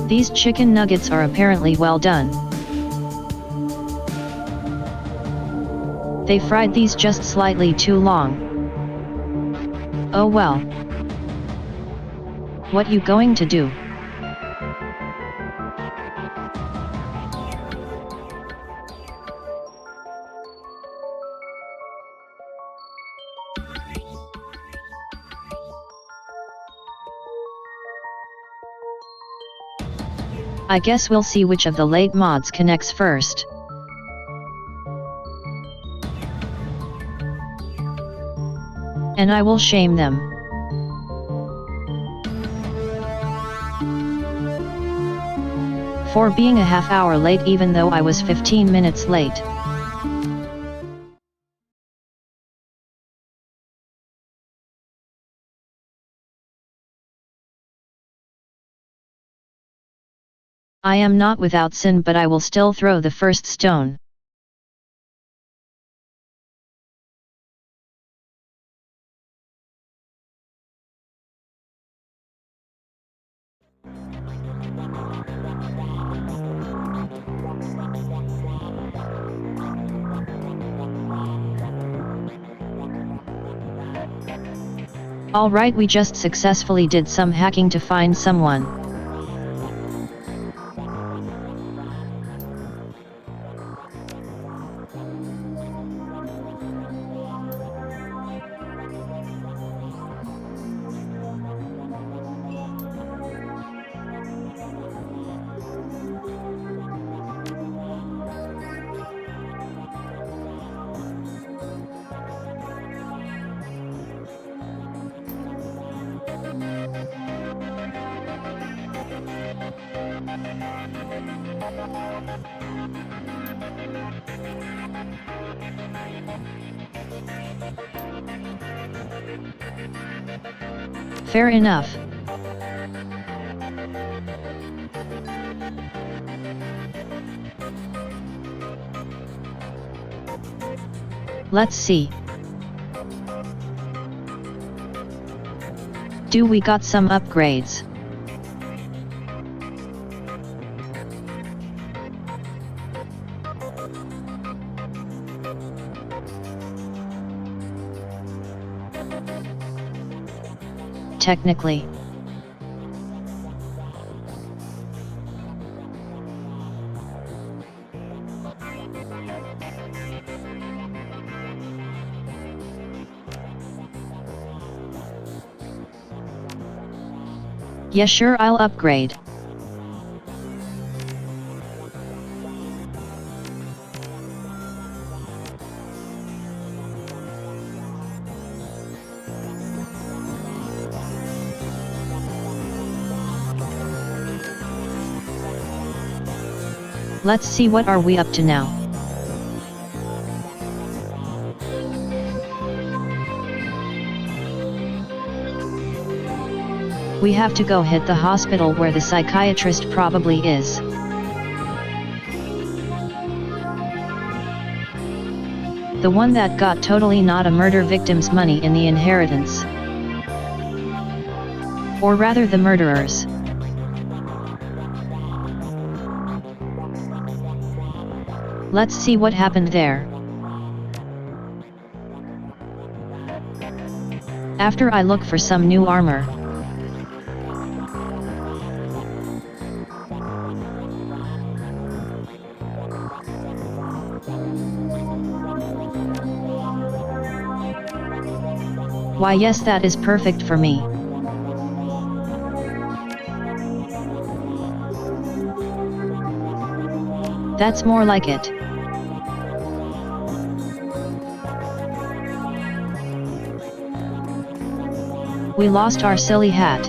These chicken nuggets are apparently well done. They fried these just slightly too long. Oh well. What you going to do? I guess we'll see which of the late mods connects first. And I will shame them. For being a half hour late even though I was 15 minutes late. I am not without sin, but I will still throw the first stone. Alright, we just successfully did some hacking to find someone. Fair enough. Let's see. Do we got some upgrades? Technically. Yeah, sure, I'll upgrade. Let's see what are we up to now. We have to go hit the hospital where the psychiatrist probably is. The one that got totally not a murder victim's money in the inheritance. Or rather the murderers. Let's see what happened there. After I look for some new armor. Why yes, that is perfect for me. That's more like it. We lost our silly hat.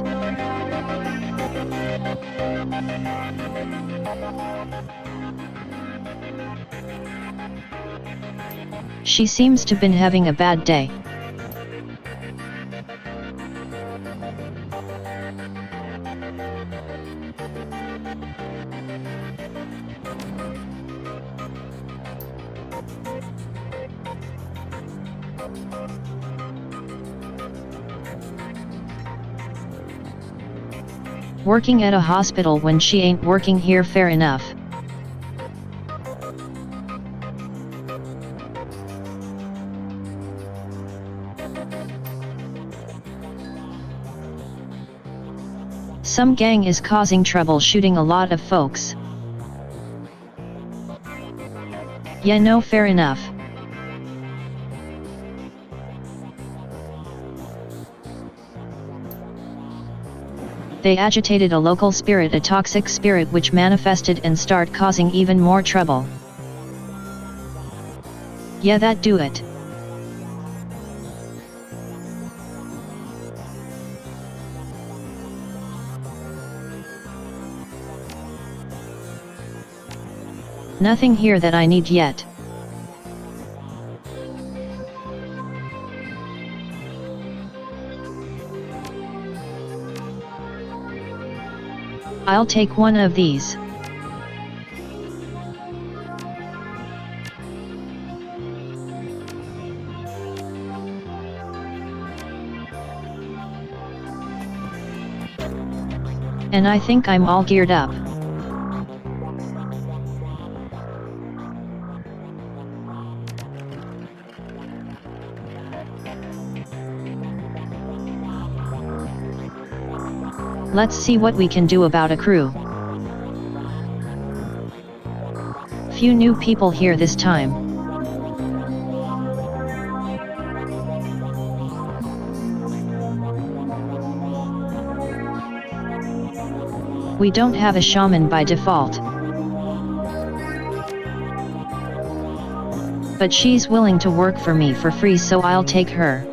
She seems to been having a bad day. working at a hospital when she ain't working here, fair enough. Some gang is causing trouble, shooting a lot of folks. Yeah, no, fair enough. They agitated a local spirit, a toxic spirit which manifested and start causing even more trouble. Yeah, that do it. Nothing here that I need yet. I'll take one of these. And I think I'm all geared up. Let's see what we can do about a crew. Few new people here this time. We don't have a shaman by default. But she's willing to work for me for free, so I'll take her.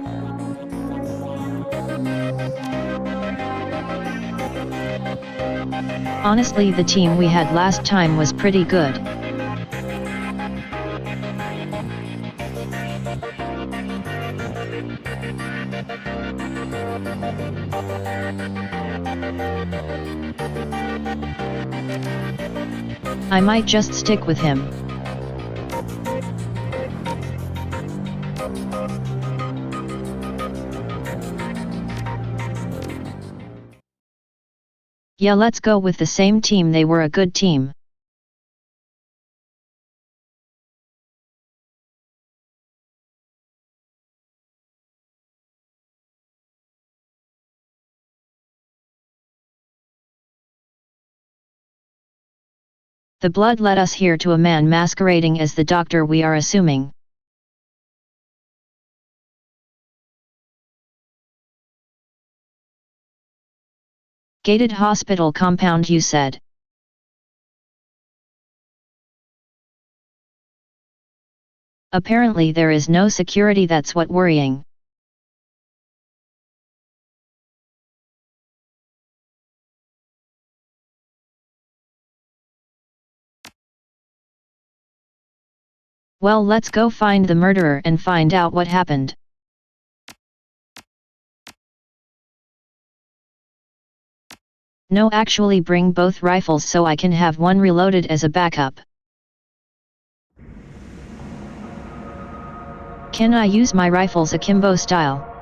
Honestly, the team we had last time was pretty good. I might just stick with him. Yeah, let's go with the same team, they were a good team. The blood led us here to a man masquerading as the doctor, we are assuming. Gated hospital compound, you said? Apparently there is no security, that's what worrying. Well, let's go find the murderer and find out what happened. No, actually bring both rifles so I can have one reloaded as a backup. Can I use my rifles akimbo style?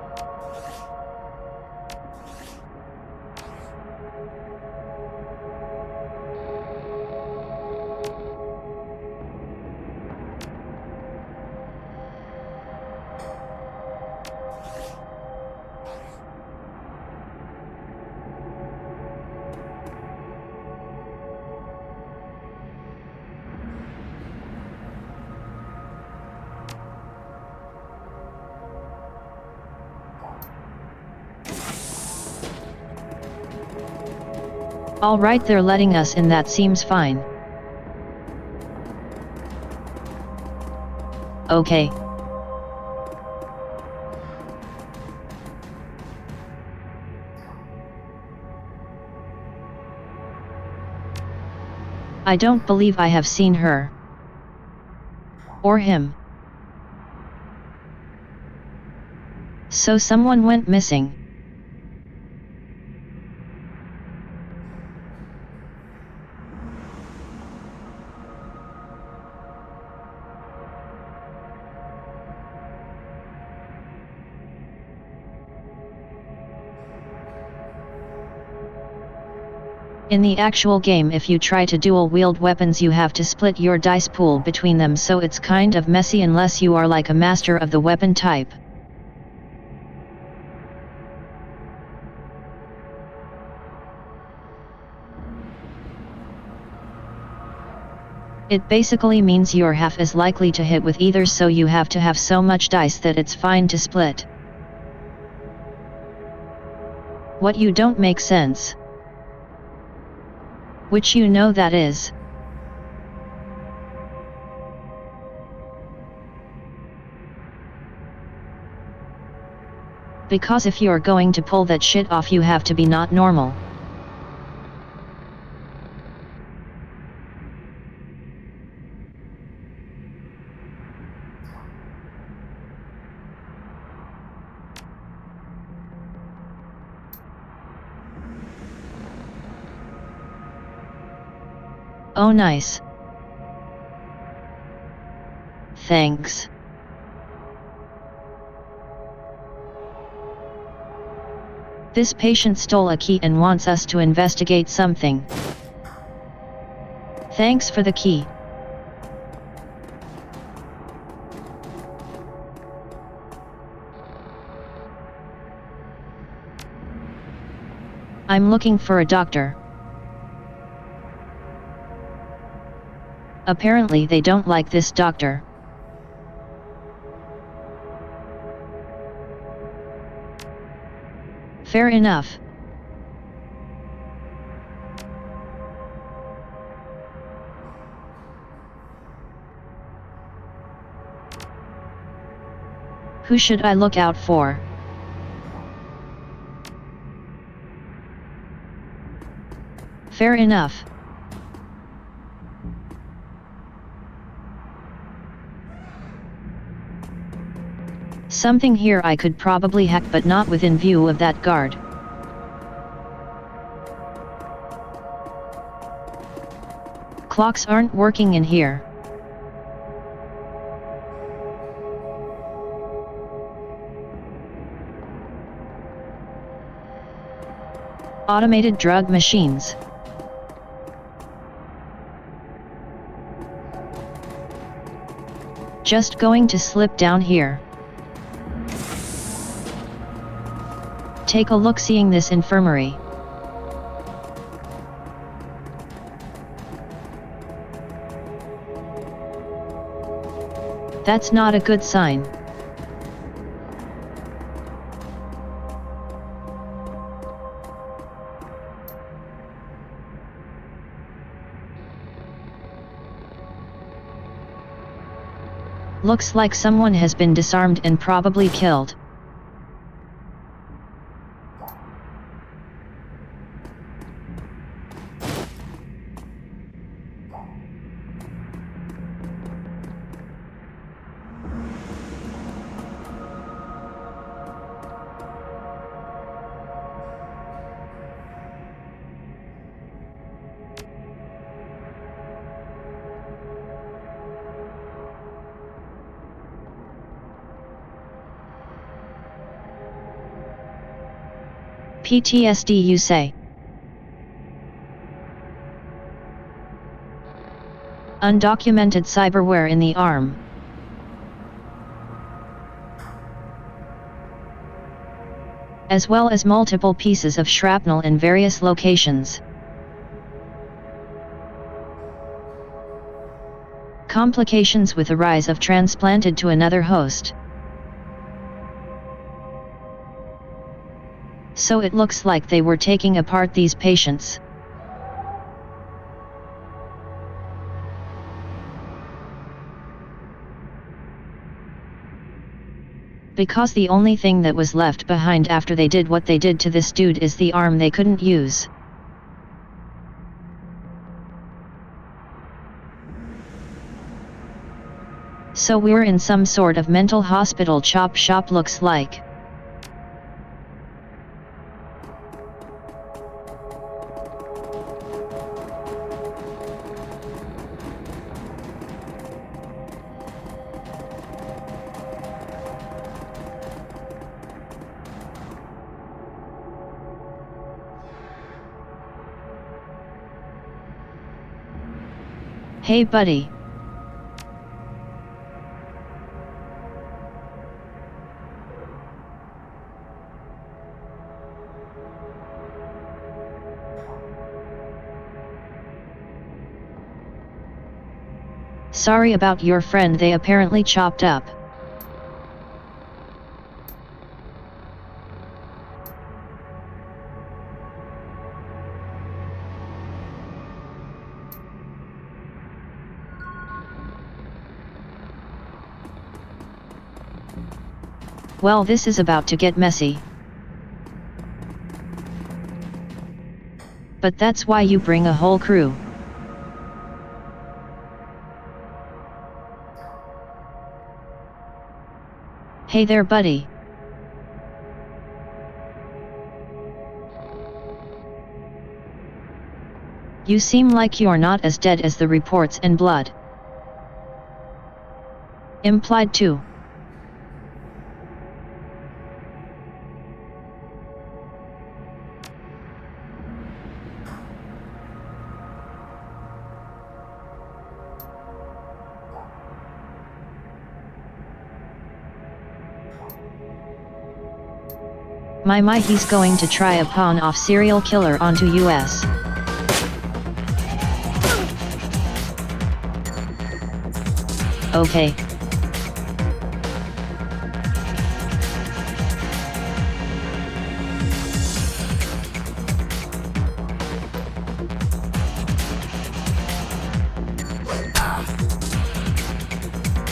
Alright, they're letting us in, that seems fine. Okay. I don't believe I have seen her. Or him. So someone went missing. In the actual game, if you try to dual wield weapons, you have to split your dice pool between them, so it's kind of messy unless you are like a master of the weapon type. It basically means you're half as likely to hit with either, so you have to have so much dice that it's fine to split. What you don't make sense. Which you know that is. Because if you're going to pull that shit off, you have to be not normal. Oh nice. Thanks. This patient stole a key and wants us to investigate something. Thanks for the key. I'm looking for a doctor. Apparently they don't like this doctor. Fair enough. Who should I look out for? Fair enough. Something here I could probably hack, but not within view of that guard. Clocks aren't working in here. Automated drug machines. Just going to slip down here. Take a look seeing this infirmary. That's not a good sign. Looks like someone has been disarmed and probably killed. PTSD, you say? Undocumented cyberware in the arm. As well as multiple pieces of shrapnel in various locations. Complications with the rise of transplanted to another host. So it looks like they were taking apart these patients. Because the only thing that was left behind after they did what they did to this dude is the arm they couldn't use. So we're in some sort of mental hospital chop shop, looks like. Hey buddy. Sorry about your friend, they apparently chopped up. Well, this is about to get messy. But that's why you bring a whole crew. Hey there buddy. You seem like you're not as dead as the reports and blood implied too. My, he's going to try a pawn off serial killer onto US. Okay.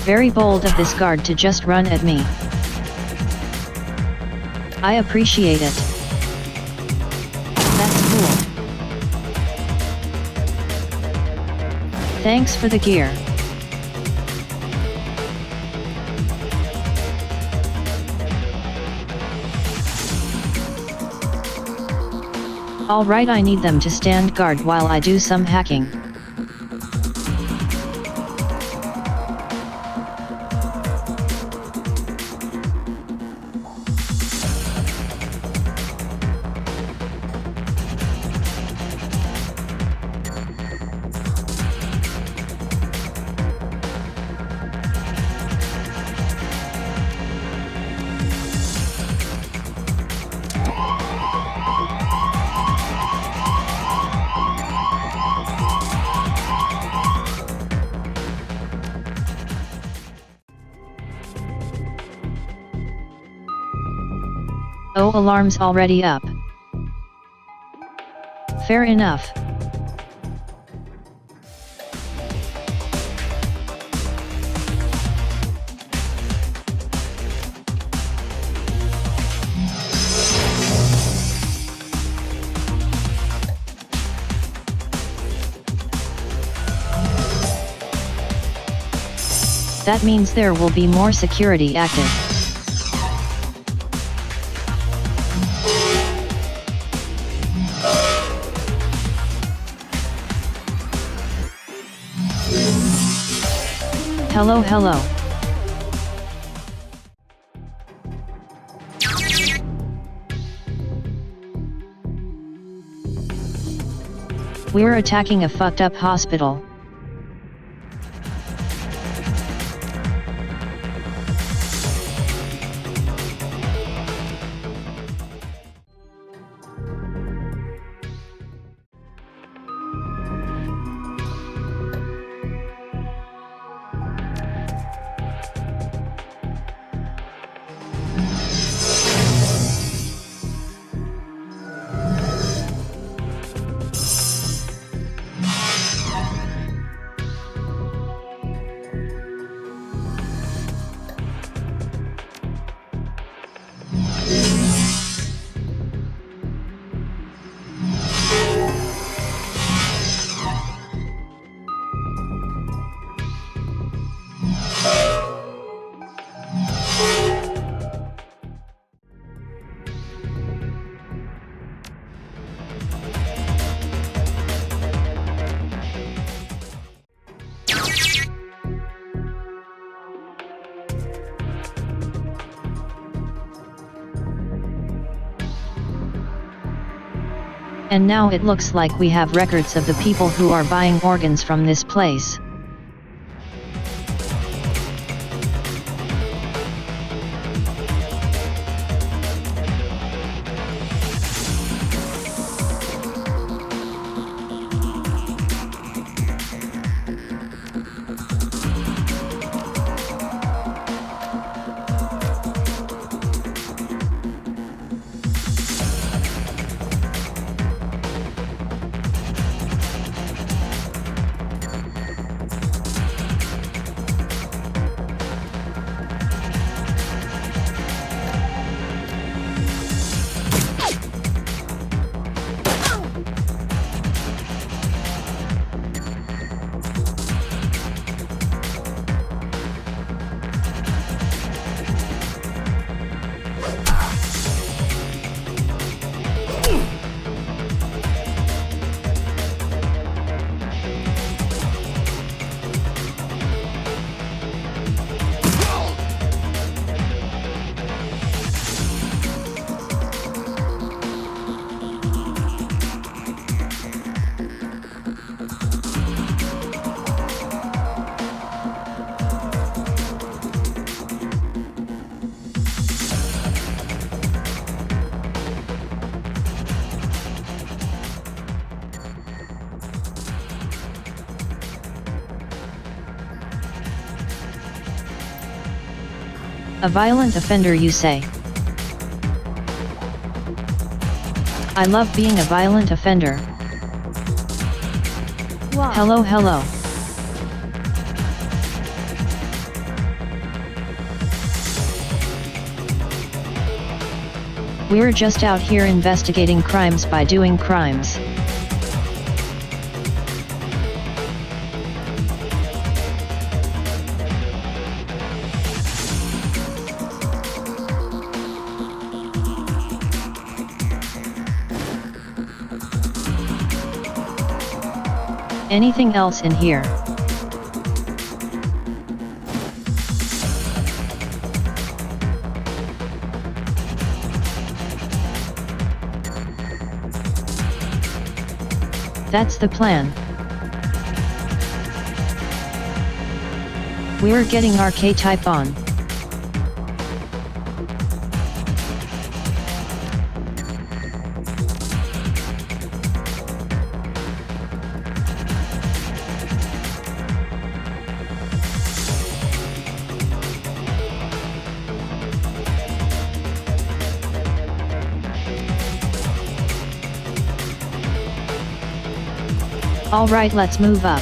Very bold of this guard to just run at me. I appreciate it. That's cool. Thanks for the gear. Alright, I need them to stand guard while I do some hacking. Oh, alarm's already up. Fair enough. That means there will be more security active. Hello, hello. We're attacking a fucked up hospital. And now it looks like we have records of the people who are buying organs from this place. A violent offender, you say? I love being a violent offender. Wow. Hello, hello. We're just out here investigating crimes by doing crimes. Anything else in here? That's the plan. We're getting our K-type on. Alright, let's move up.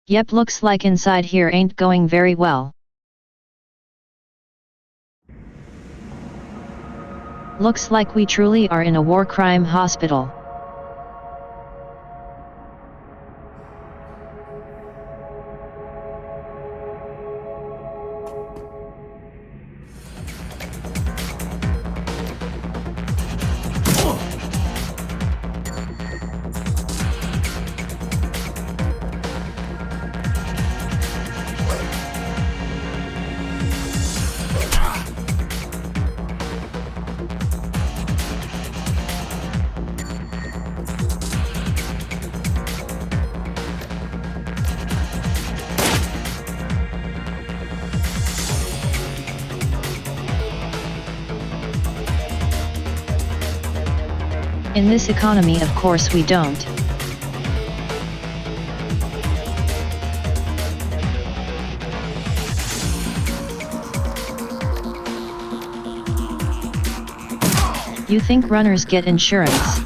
Yep, looks like inside here ain't going very well. Looks like we truly are in a war crime hospital. In this economy, of course we don't. You think runners get insurance?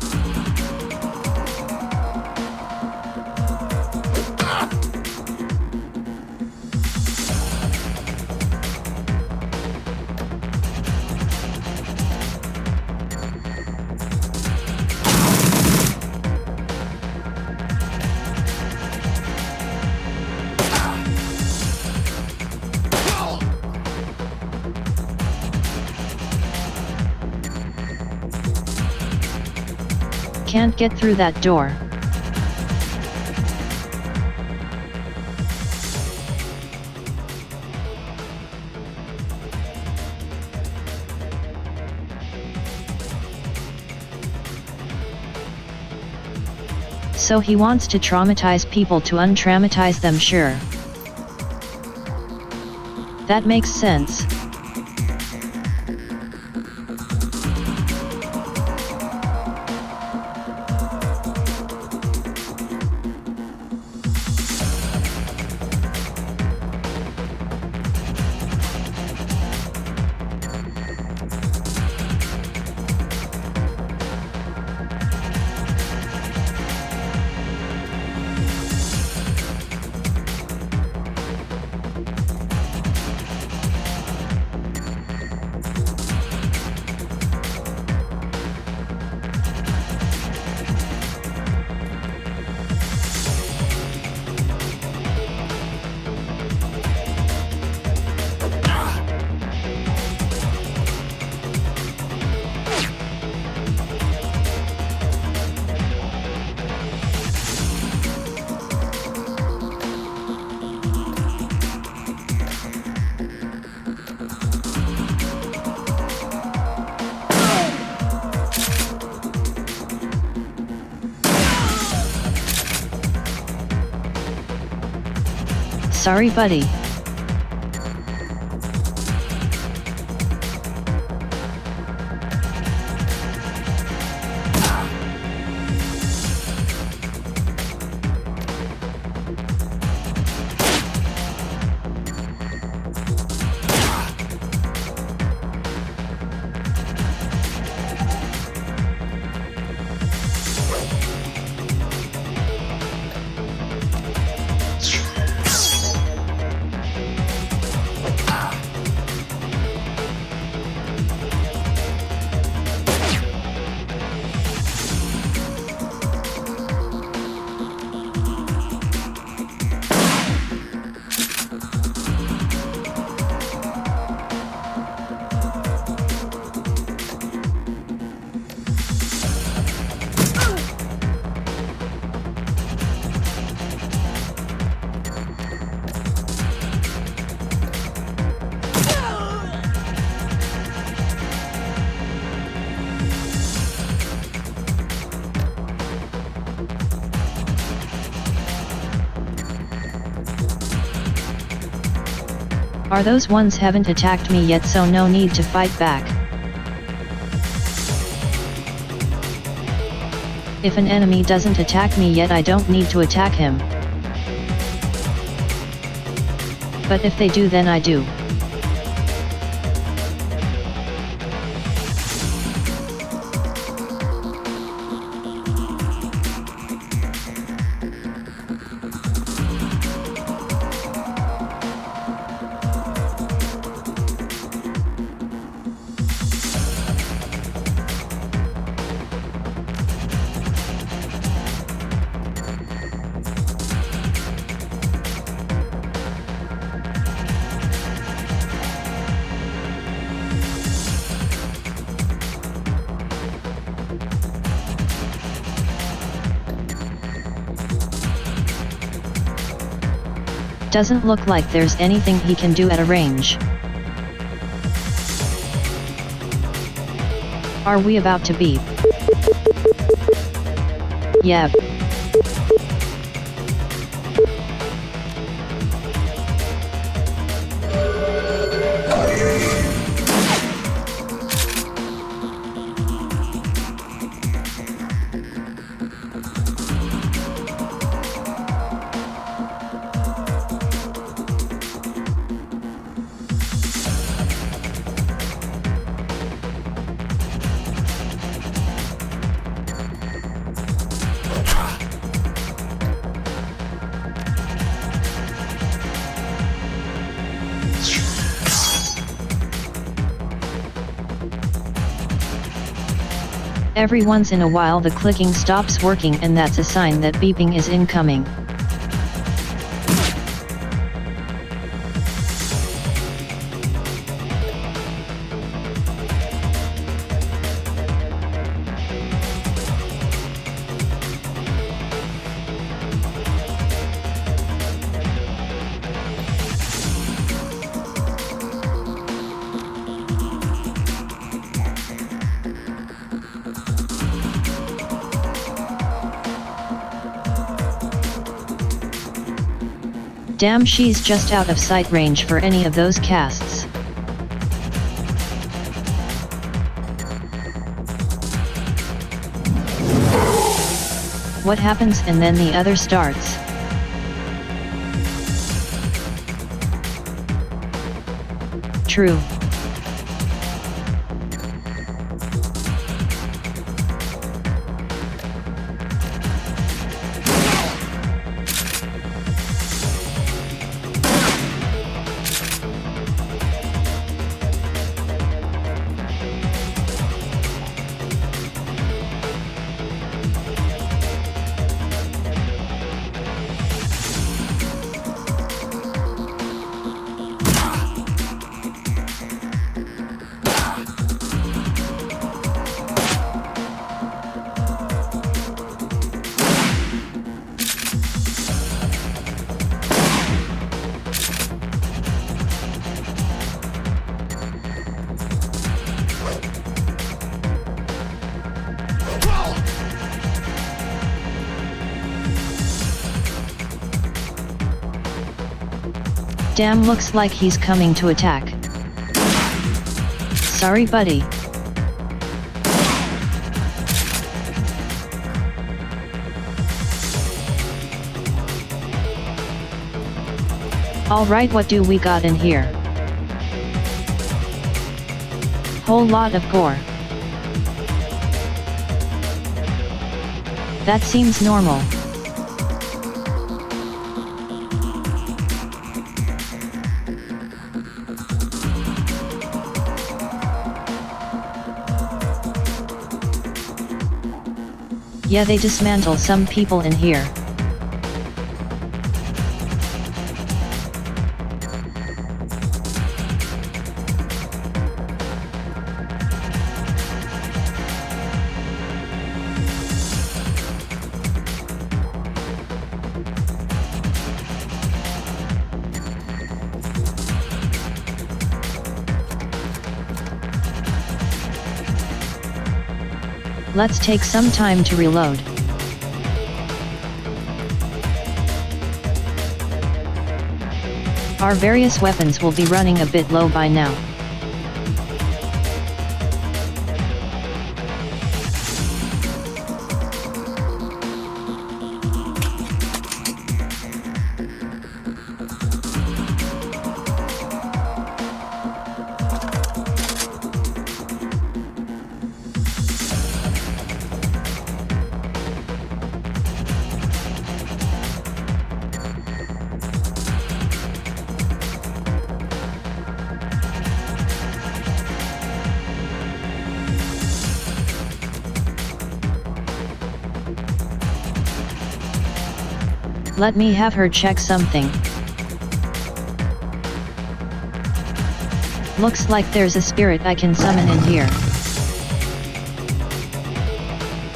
Can't get through that door. So he wants to traumatize people to untraumatize them, sure. That makes sense. Sorry, buddy. Are those ones haven't attacked me yet, so no need to fight back. If an enemy doesn't attack me yet, I don't need to attack him. But if they do, then I do. Doesn't look like there's anything he can do at a range. Are we about to beep? Yep. Every once in a while the clicking stops working, and that's a sign that beeping is incoming. Damn, she's just out of sight range for any of those casts. What happens and then the other starts? True. Damn, looks like he's coming to attack. Sorry, buddy. Alright, what do we got in here? Whole lot of gore. That seems normal. Yeah, they dismantle some people in here. Let's take some time to reload. Our various weapons will be running a bit low by now. Let me have her check something. Looks like there's a spirit I can summon in here.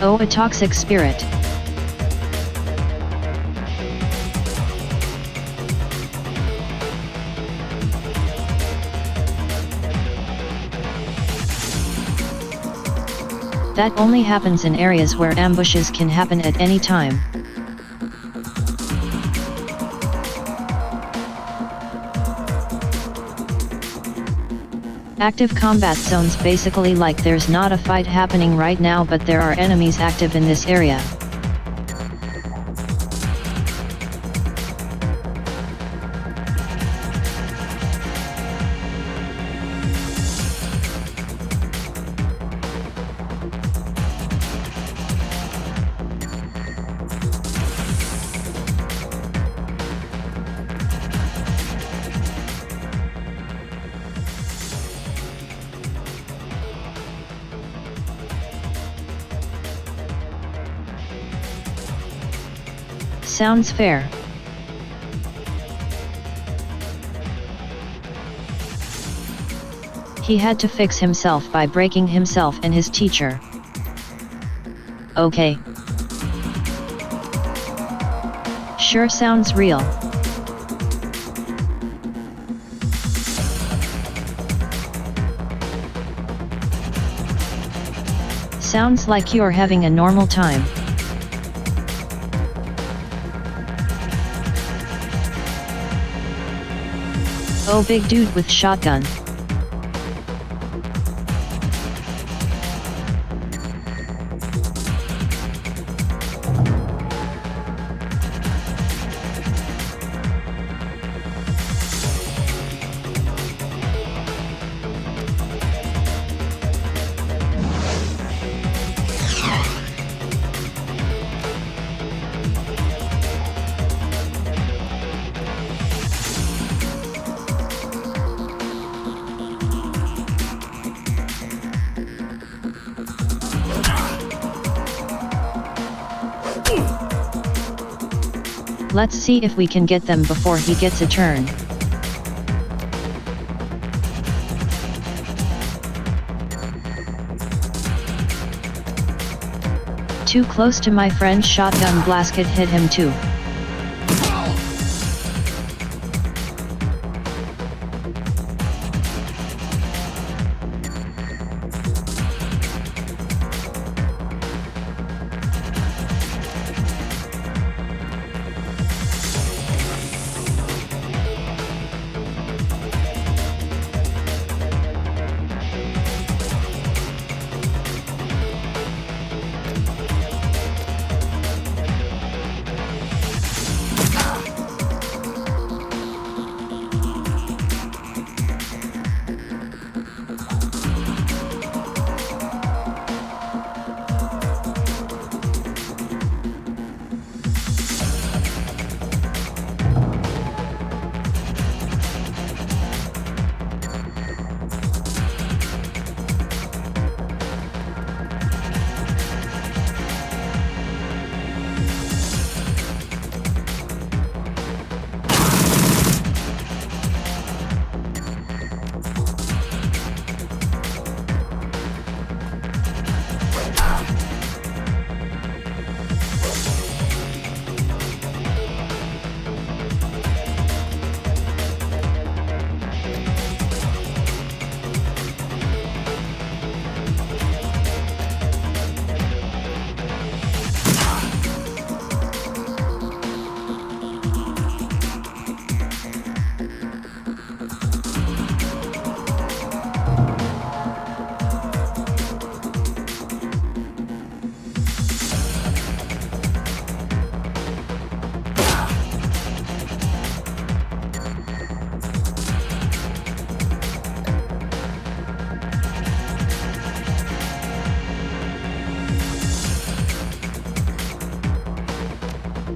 Oh, a toxic spirit. That only happens in areas where ambushes can happen at any time. Active combat zones, basically like there's not a fight happening right now, but there are enemies active in this area. Sounds fair. He had to fix himself by breaking himself and his teacher. Okay. Sure sounds real. Sounds like you're having a normal time. Oh, big dude with shotgun. Let's see if we can get them before he gets a turn. Too close to my friend's shotgun blast could hit him too.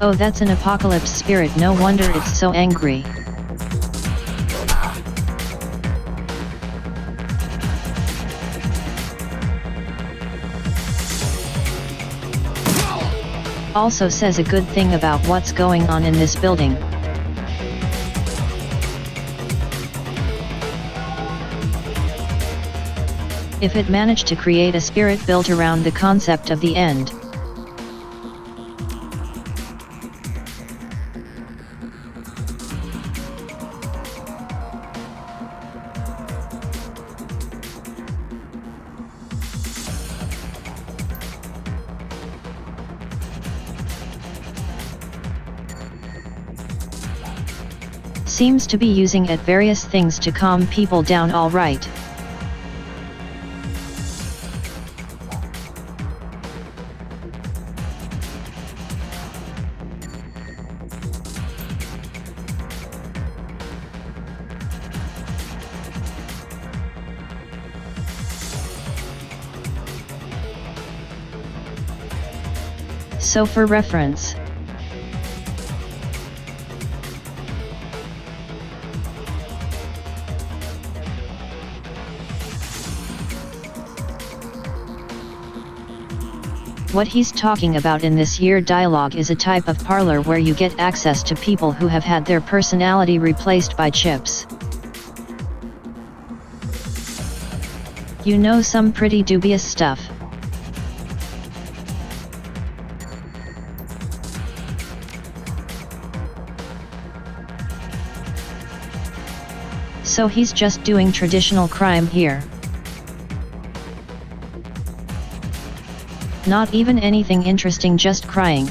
Oh, that's an apocalypse spirit, no wonder it's so angry. Also says a good thing about what's going on in this building. If it managed to create a spirit built around the concept of the end. Seems to be using at various things to calm people down, all right. So for reference, What he's talking about in this year dialogue is a type of parlor where you get access to people who have had their personality replaced by chips. You know, some pretty dubious stuff. So he's just doing traditional crime here. Not even anything interesting, just crying.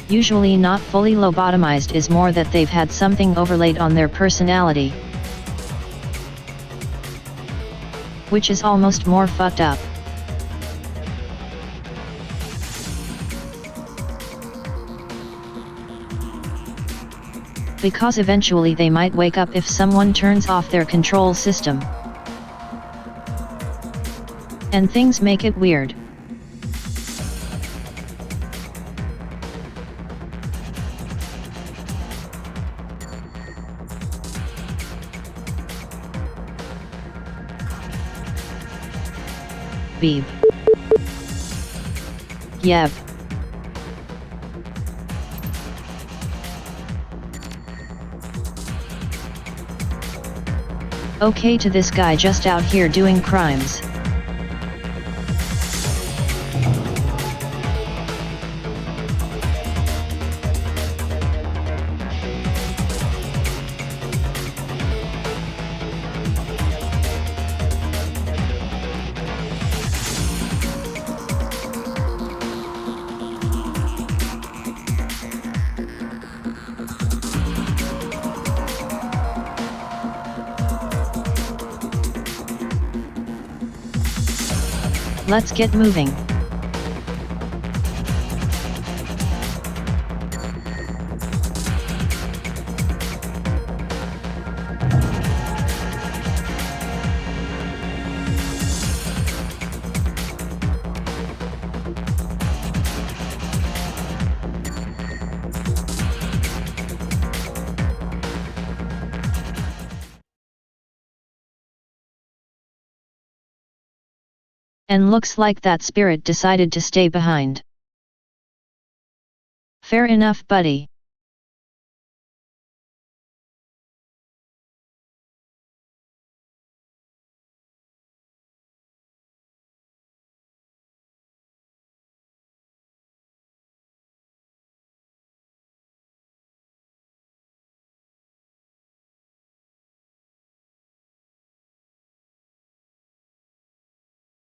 Usually not fully lobotomized is more that they've had something overlaid on their personality. Which is almost more fucked up. Because eventually they might wake up if someone turns off their control system. And things make it weird. Beep. Yep. Okay to this guy just out here doing crimes. Let's get moving. And looks like that spirit decided to stay behind. Fair enough, buddy.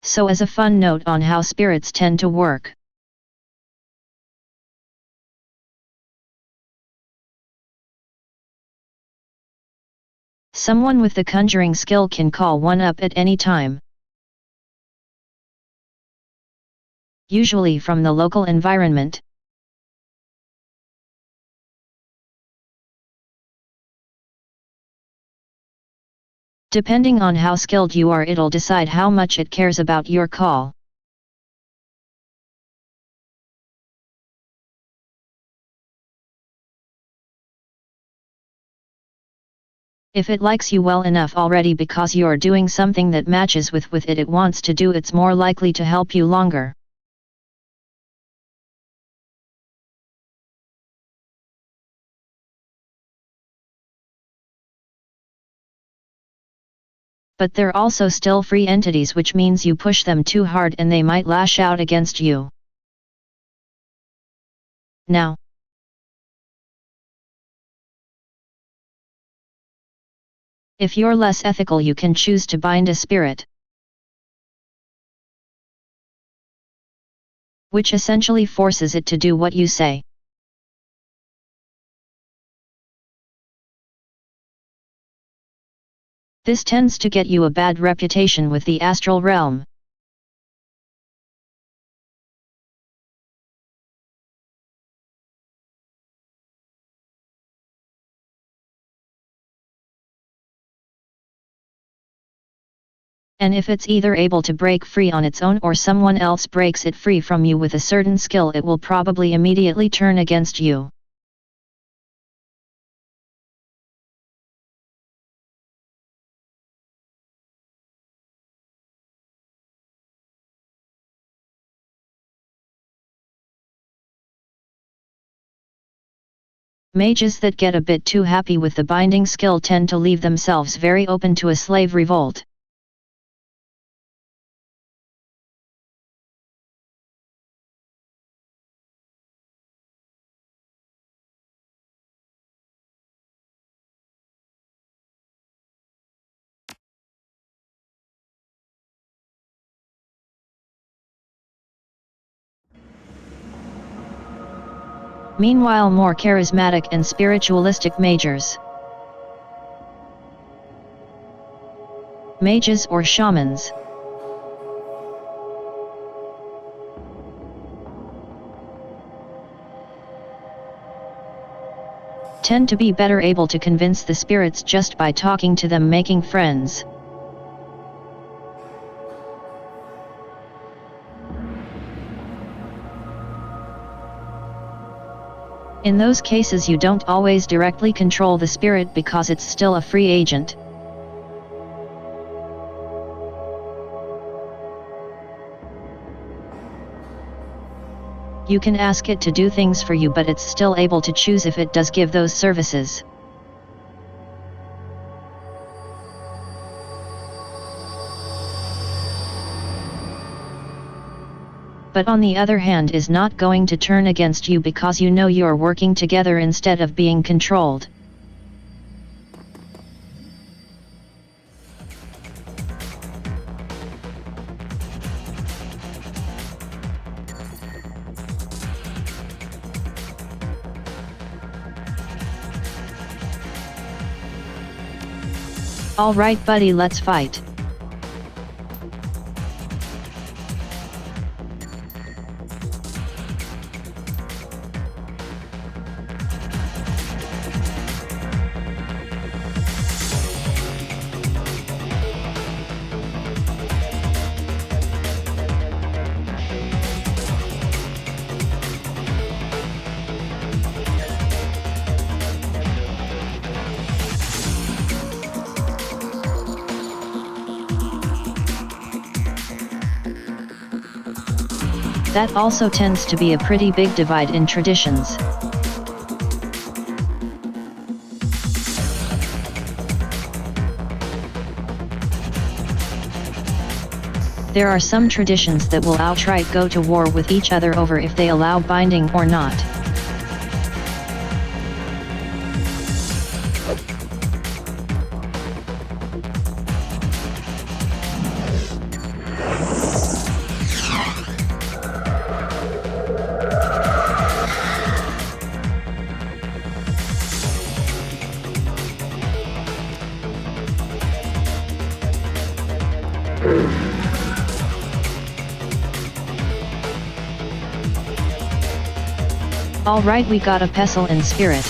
So as a fun note on how spirits tend to work. Someone with the conjuring skill can call one up at any time. Usually from the local environment. Depending on how skilled you are, it'll decide how much it cares about your call. If it likes you well enough already because you're doing something that matches with it wants to do, it's more likely to help you longer. But they're also still free entities, which means you push them too hard and they might lash out against you. Now, if you're less ethical, you can choose to bind a spirit, which essentially forces it to do what you say. This tends to get you a bad reputation with the astral realm. And if it's either able to break free on its own or someone else breaks it free from you with a certain skill, it will probably immediately turn against you. Mages that get a bit too happy with the binding skill tend to leave themselves very open to a slave revolt. Meanwhile, more charismatic and spiritualistic mages, mages or shamans, tend to be better able to convince the spirits just by talking to them, making friends. In those cases you don't always directly control the spirit because it's still a free agent. You can ask it to do things for you, but it's still able to choose if it does give those services. But on the other hand is not going to turn against you because you know you're working together instead of being controlled. Alright buddy, let's fight. That also tends to be a pretty big divide in traditions. There are some traditions that will outright go to war with each other over if they allow binding or not. Alright, we got a pestle in spirit.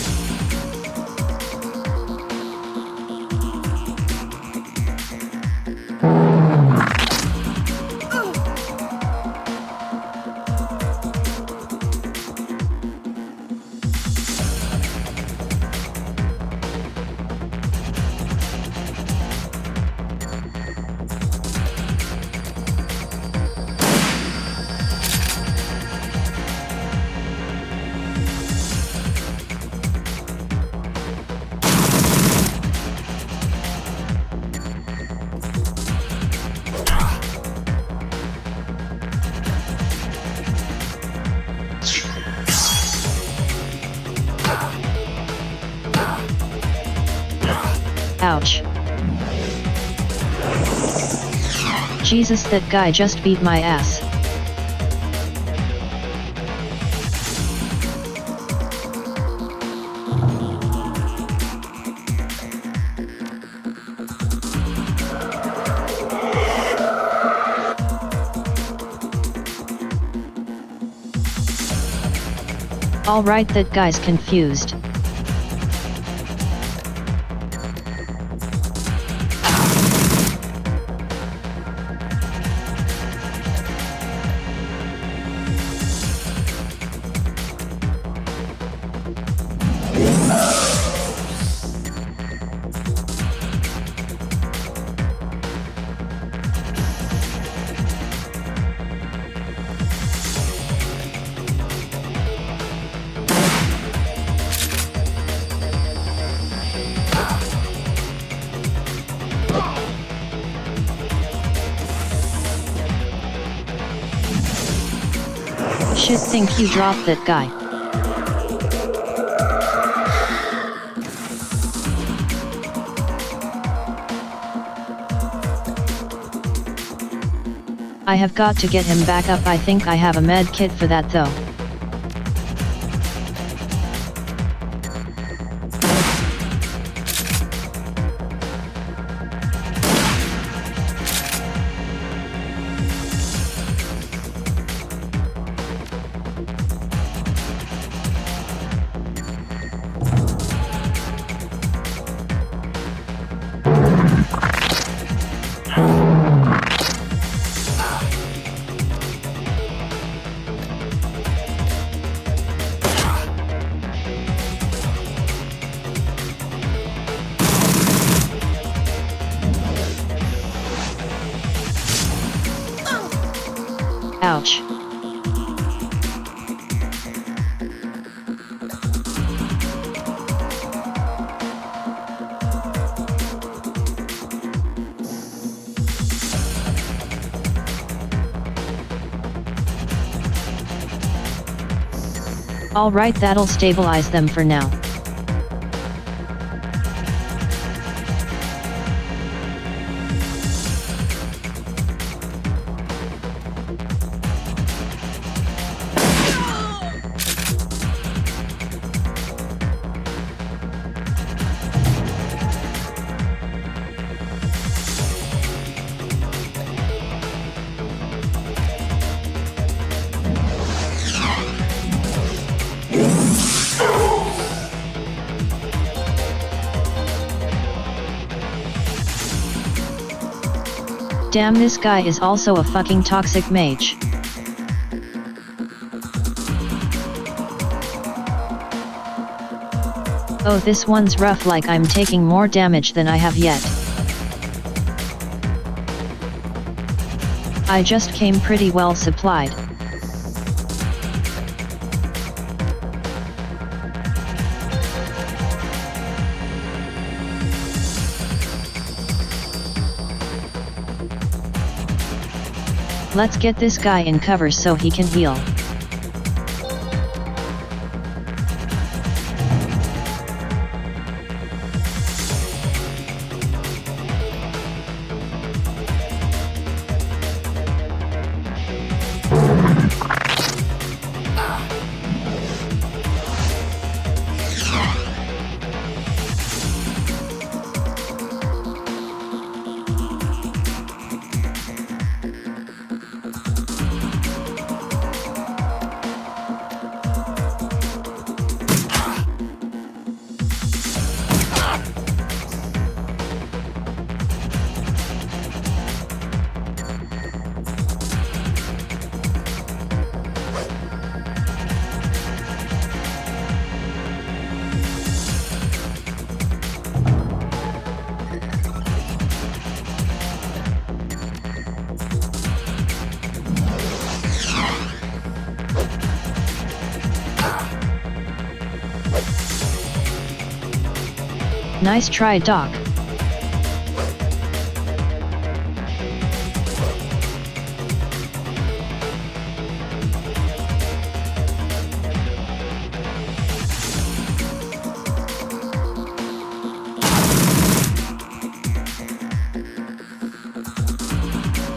Ouch. Jesus, that guy just beat my ass. Alright, that guy's confused. Shit, think you dropped that guy. I have got to get him back up. I think I have a med kit for that though. Ouch. Alright, that'll stabilize them for now. Damn, this guy is also a fucking toxic mage. Oh, this one's rough, like I'm taking more damage than I have yet. I just came pretty well supplied. Let's get this guy in cover so he can heal. Nice try, Doc.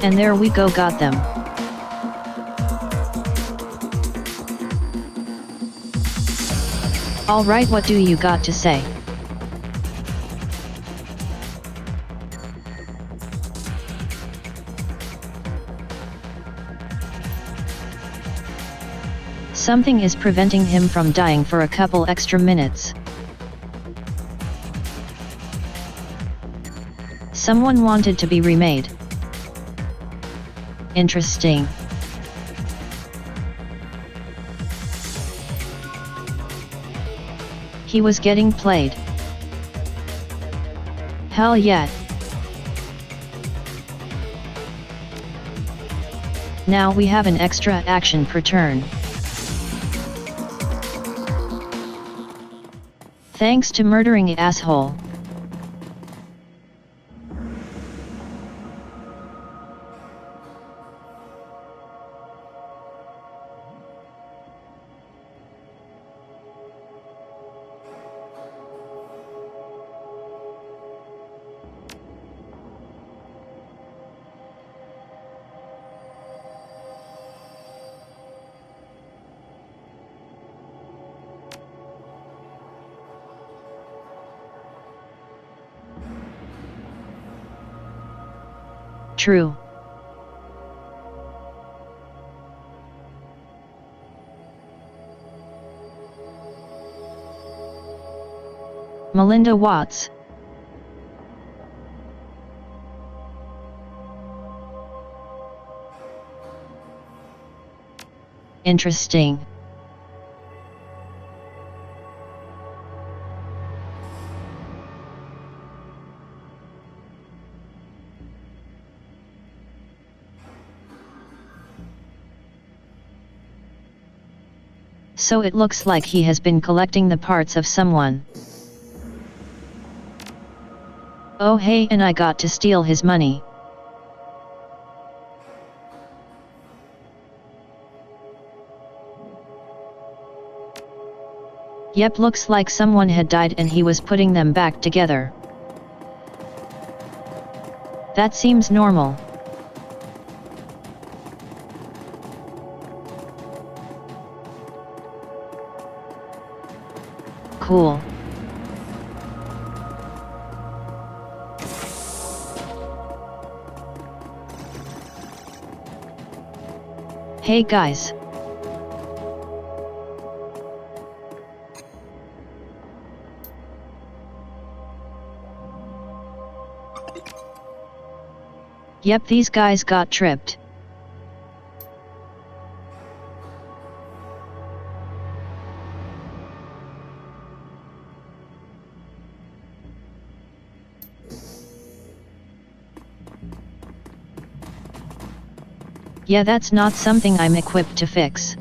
And there we go, got them. Alright, what do you got to say? Something is preventing him from dying for a couple extra minutes. Someone wanted to be remade. Interesting. He was getting played. Hell yeah. Now we have an extra action per turn. Thanks to murdering asshole. True. Melinda Watts. Interesting. So it looks like he has been collecting the parts of someone. Oh hey, and I got to steal his money. Yep, looks like someone had died and he was putting them back together. That seems normal. Cool. Hey guys. Yep, these guys got tripped. Yeah, that's not something I'm equipped to fix.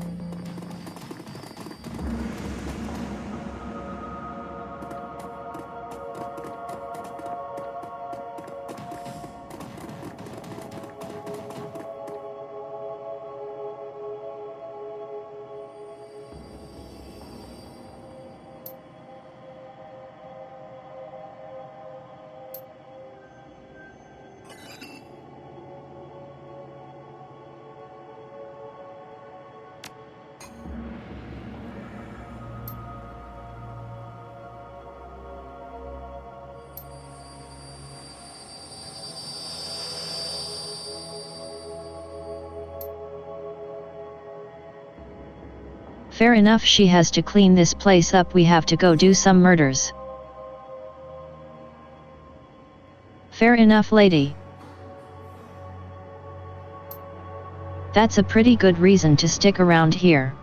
Fair enough, she has to clean this place up, we have to go do some murders. Fair enough, lady. That's a pretty good reason to stick around here.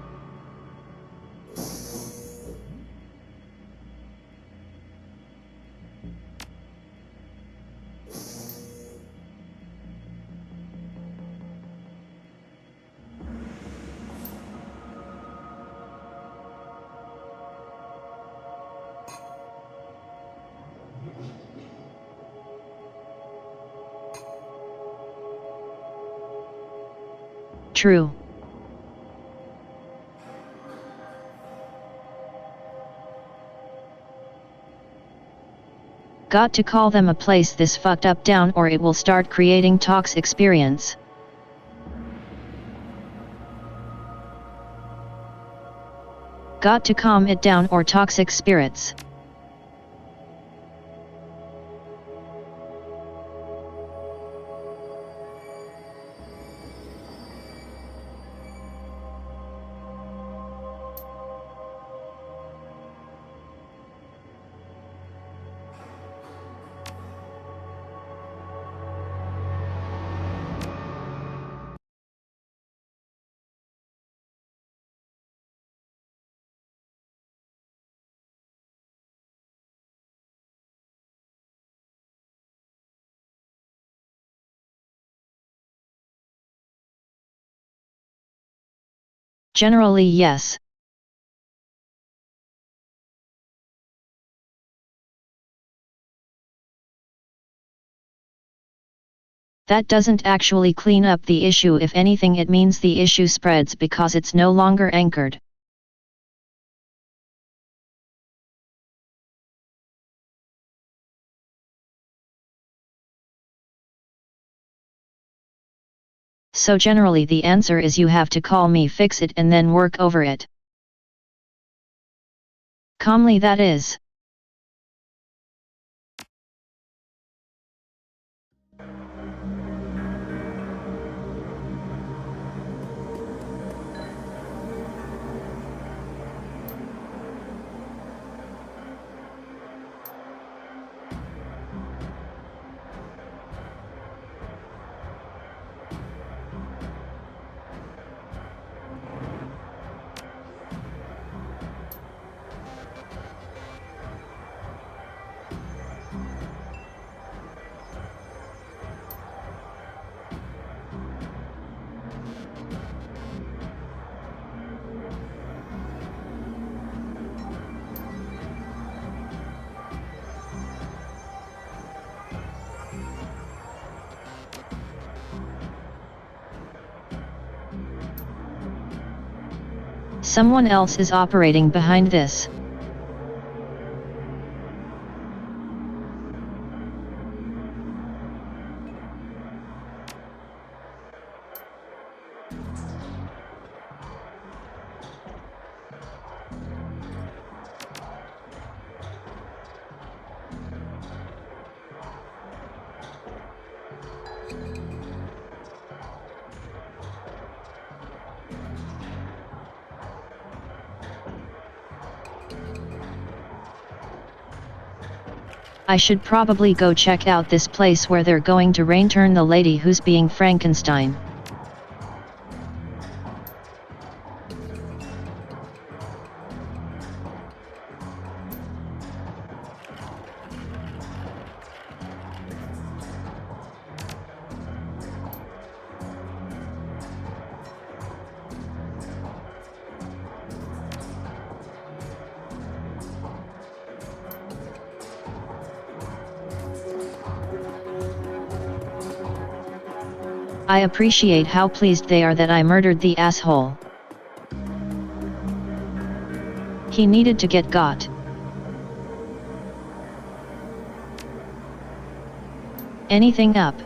True. Got to call them a place this fucked up down or it will start creating toxic experience. Got to calm it down or toxic spirits. Generally, yes. That doesn't actually clean up the issue. If anything, it means the issue spreads because it's no longer anchored. So generally the answer is you have to call me, fix it, and then work over it. Calmly, that is. Someone else is operating behind this. I should probably go check out this place where they're going to rain turn the lady who's being Frankenstein. I appreciate how pleased they are that I murdered the asshole. He needed to get got. Anything up?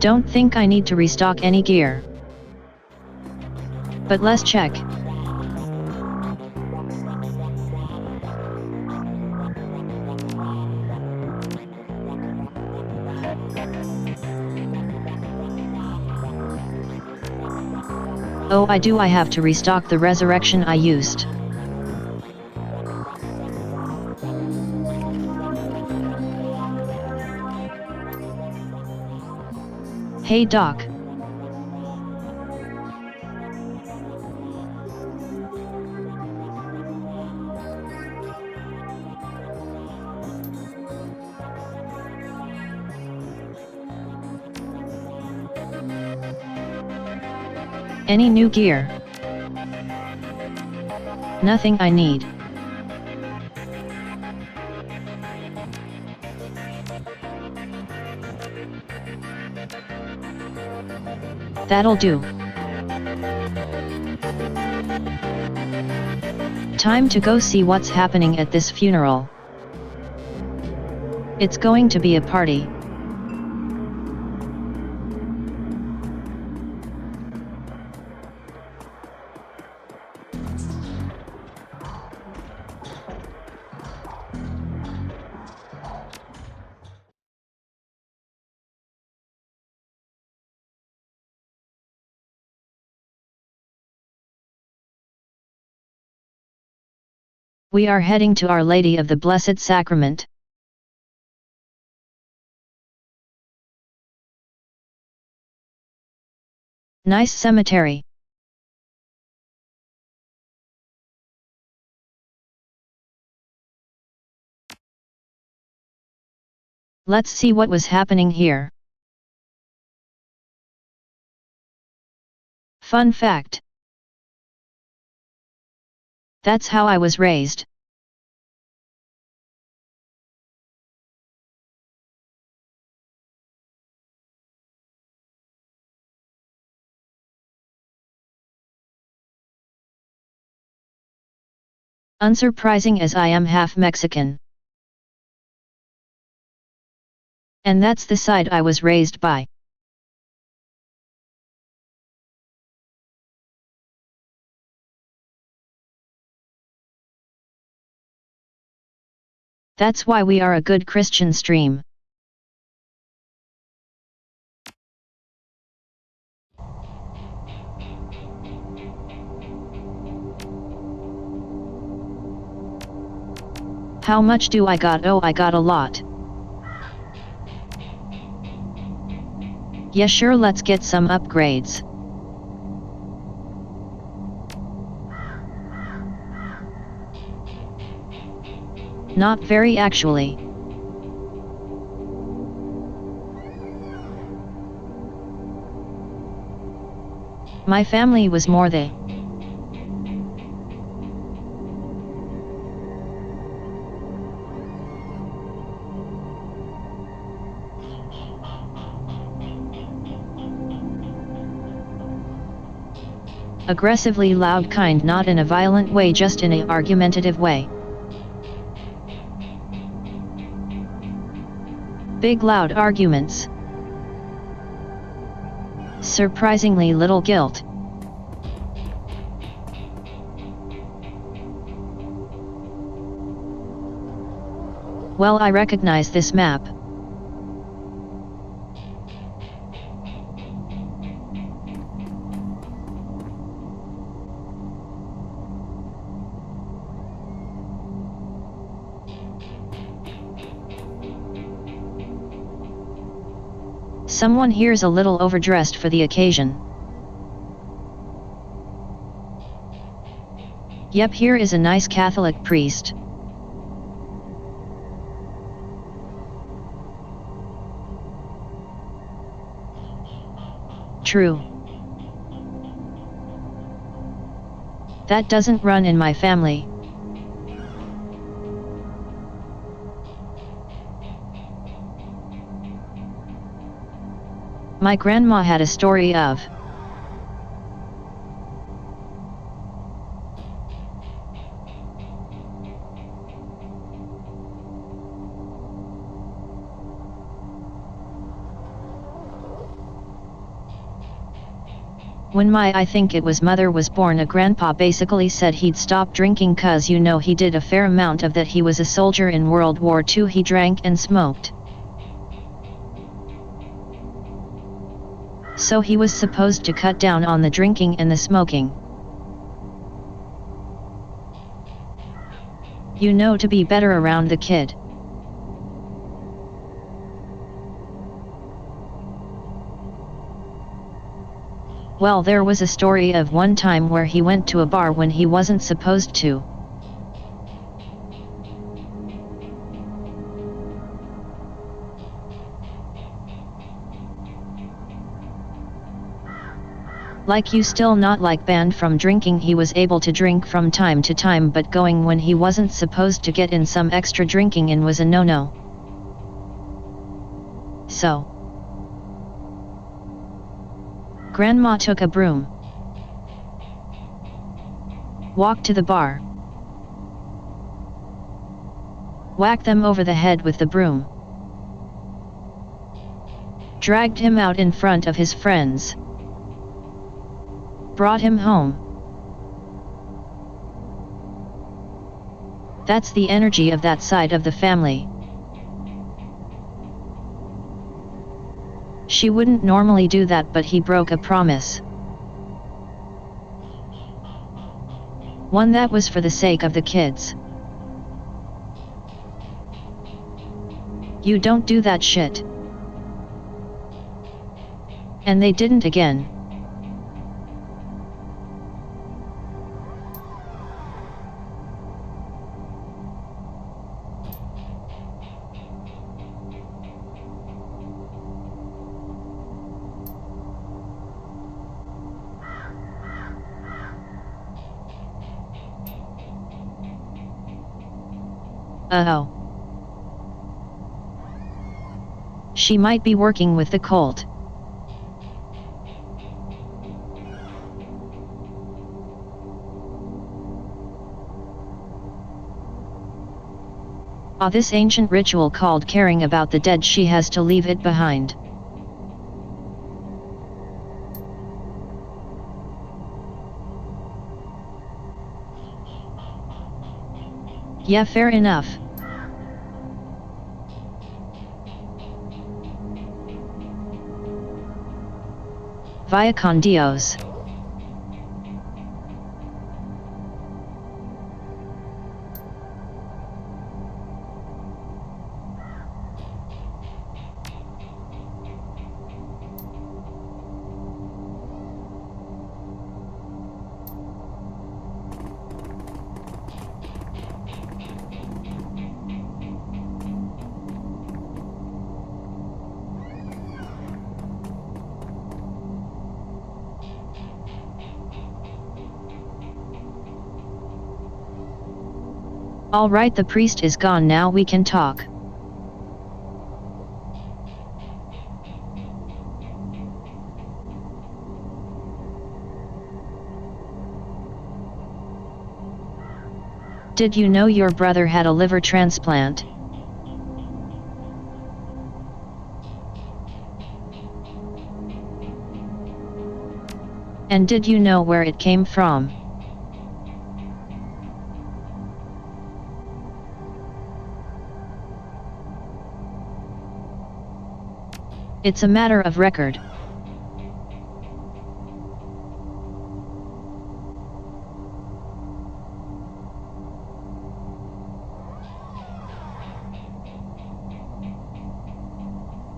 Don't think I need to restock any gear. But let's check. Oh, I have to restock the resurrection I used. Hey Doc. Any new gear? Nothing I need. That'll do. Time to go see what's happening at this funeral. It's going to be a party. We are heading to Our Lady of the Blessed Sacrament. Nice cemetery. Let's see what was happening here. Fun fact. That's how I was raised. Unsurprising as I am half Mexican. And that's the side I was raised by. That's why we are a good Christian stream. How much do I got? Oh, I got a lot. Yeah, sure, let's get some upgrades. Not very actually. My family was more the aggressively loud kind, not in a violent way, just in a argumentative way. Big loud arguments. Surprisingly little guilt. Well, I recognize this map. Someone here's a little overdressed for the occasion. Yep, here is a nice Catholic priest. True. That doesn't run in my family. My grandma had a story of when I think it was mother was born, a grandpa basically said he'd stop drinking cause you know he did a fair amount of that. He was a soldier in World War II. He drank and smoked. So he was supposed to cut down on the drinking and the smoking. You know, to be better around the kid. Well, there was a story of one time where he went to a bar when he wasn't supposed to. Like you still not like banned from drinking. He was able to drink from time to time, but going when he wasn't supposed to get in some extra drinking in was a no-no. So Grandma took a broom, walked to the bar, whacked them over the head with the broom, dragged him out in front of his friends, brought him home. That's the energy of that side of the family. She wouldn't normally do that, but he broke a promise. One that was for the sake of the kids. You don't do that shit. And they didn't again. Oh. She might be working with the cult. This ancient ritual called caring about the dead, she has to leave it behind. Yeah, fair enough. Vaya con Dios. Alright, the priest is gone, now we can talk. Did you know your brother had a liver transplant? And did you know where it came from? It's a matter of record.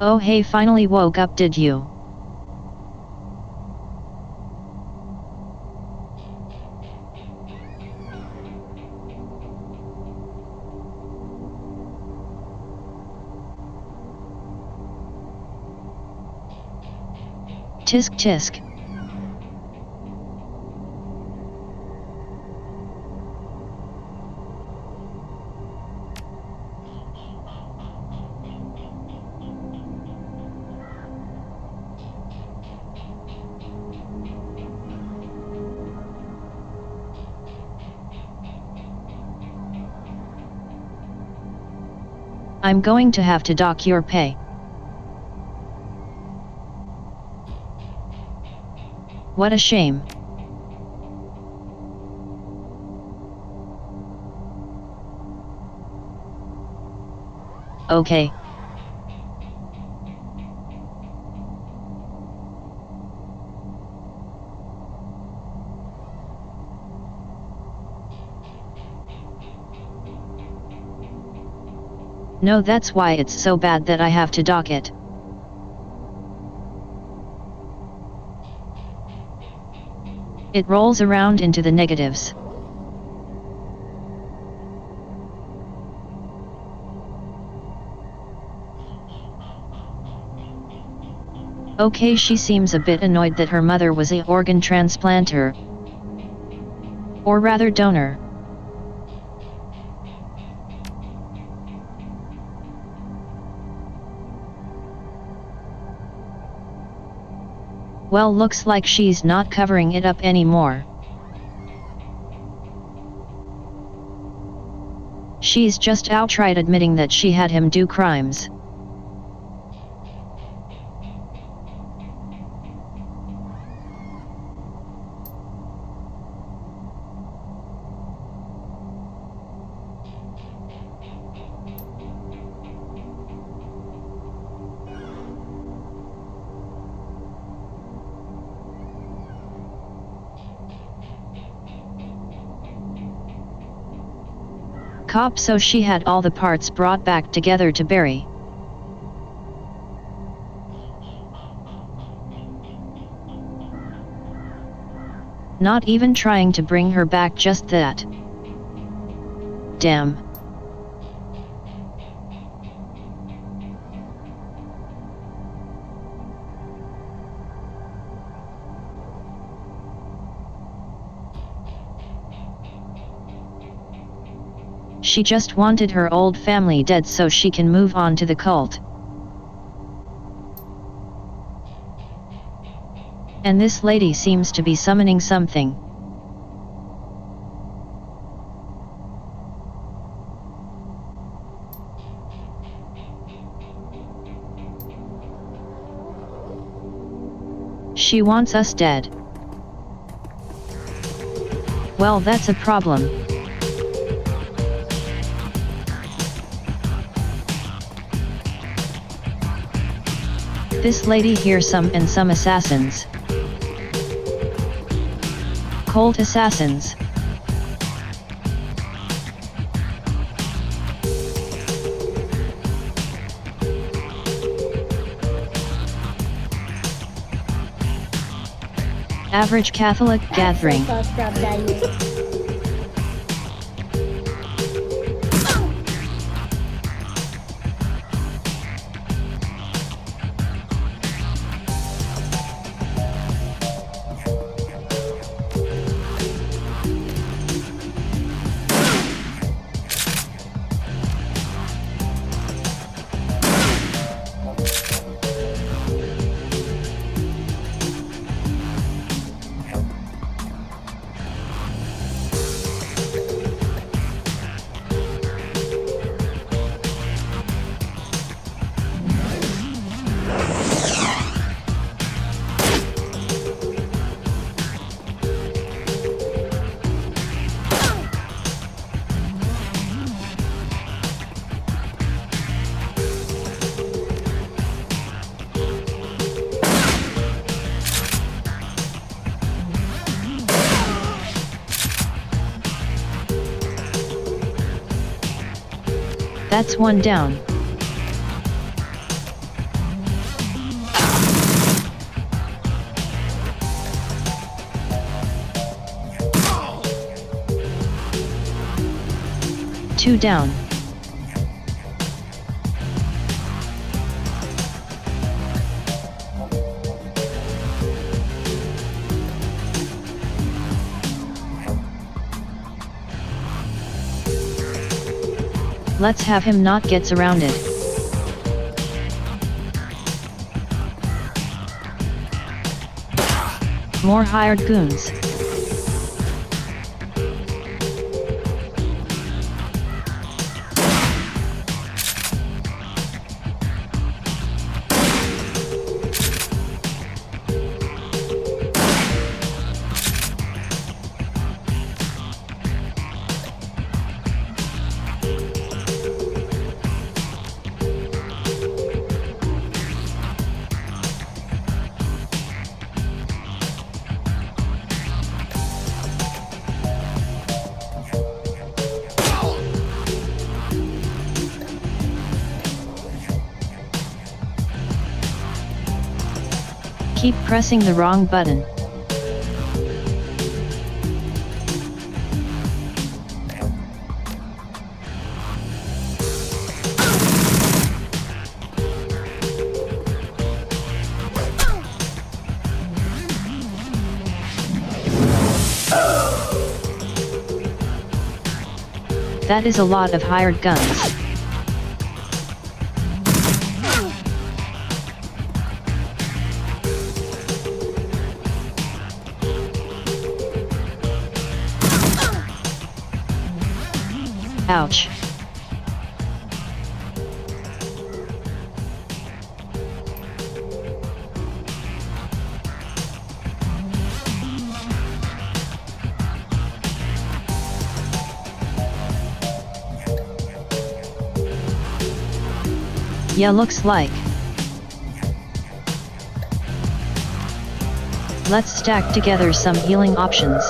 Oh hey, finally woke up, did you? Tisk tisk. I'm going to have to dock your pay. What a shame. Okay. No, that's why it's so bad that I have to dock it. It rolls around into the negatives. Okay, she seems a bit annoyed that her mother was a organ transplanter. Or rather donor. Well, looks like she's not covering it up anymore. She's just outright admitting that she had him do crimes. Cop, so she had all the parts brought back together to bury. Not even trying to bring her back, just that. Damn. She just wanted her old family dead so she can move on to the cult. And this lady seems to be summoning something. She wants us dead. Well, that's a problem. This lady here, some assassins. Cult assassins. Average Catholic gathering. That's one down. Two down. Let's have him not get surrounded. More hired goons. Keep pressing the wrong button. That is a lot of hired guns. Ouch. Yeah, looks like. Let's stack together some healing options.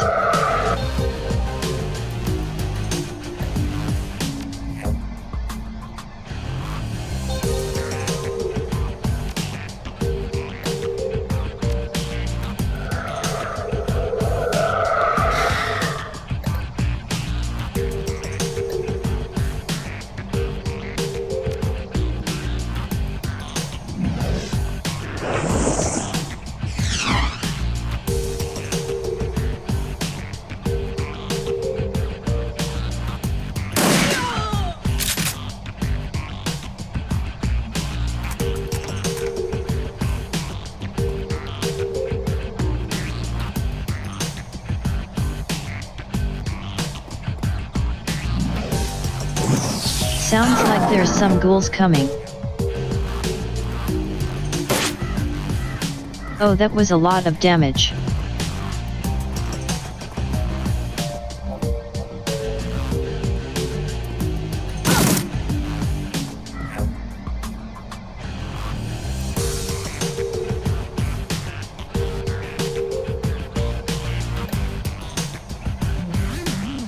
Sounds like there's some ghouls coming. Oh, that was a lot of damage.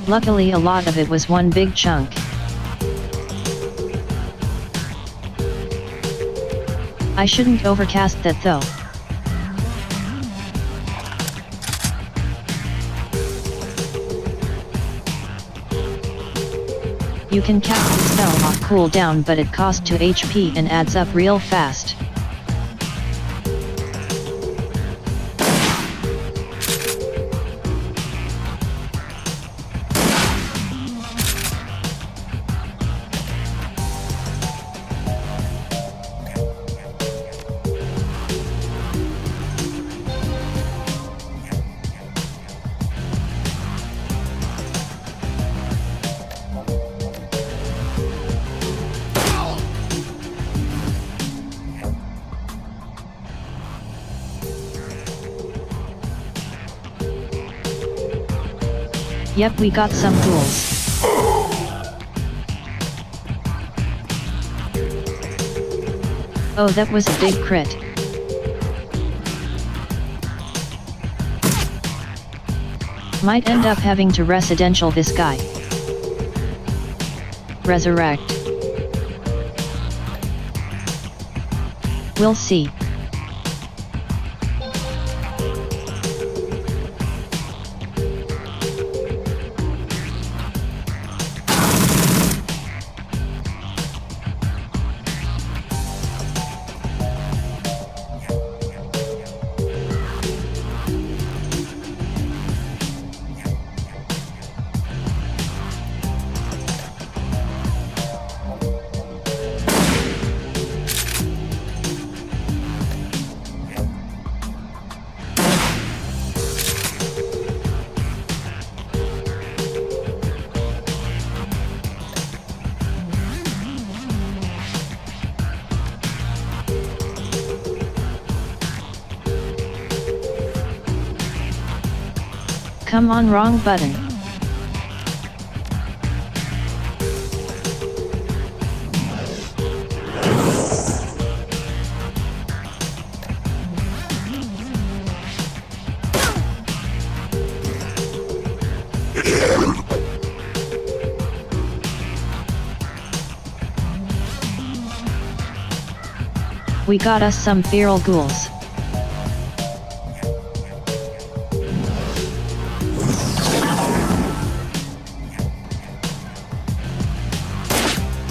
Luckily, a lot of it was one big chunk. I shouldn't overcast that though. You can cast the spell off cooldown, but it costs 2 HP and adds up real fast. Yep, we got some ghouls. Oh, that was a big crit. Might end up having to residential this guy. Resurrect. We'll see. Come on, wrong button. We got us some feral ghouls.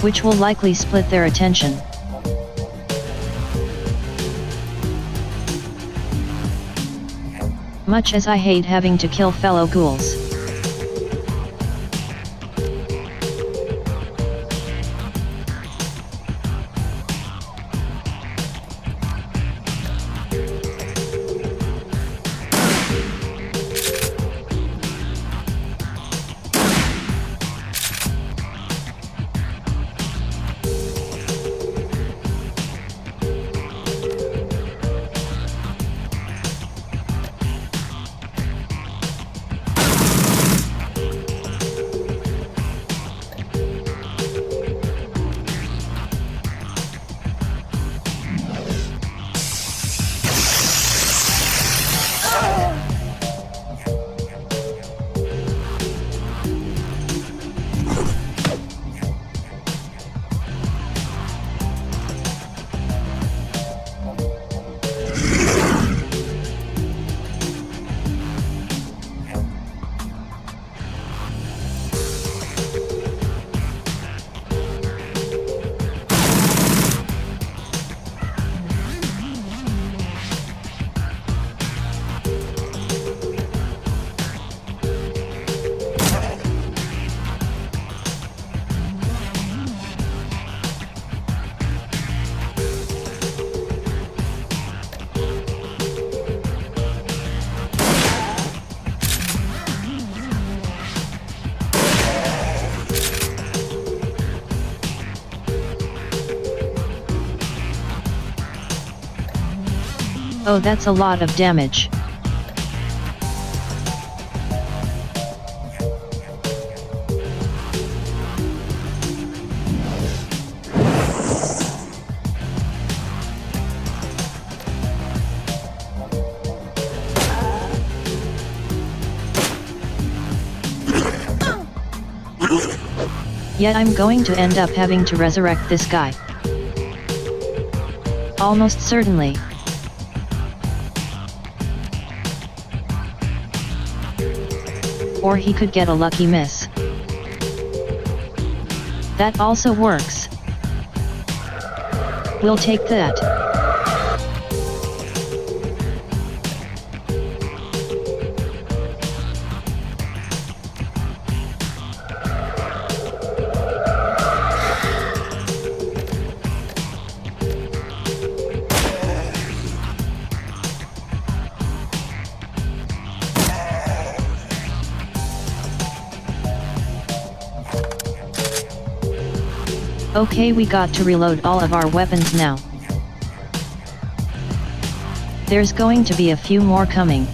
Which will likely split their attention. Much as I hate having to kill fellow ghouls. Oh, that's a lot of damage. Yet I'm going to end up having to resurrect this guy. Almost certainly. Or he could get a lucky miss. That also works. We'll take that. Okay, we got to reload all of our weapons now. There's going to be a few more coming.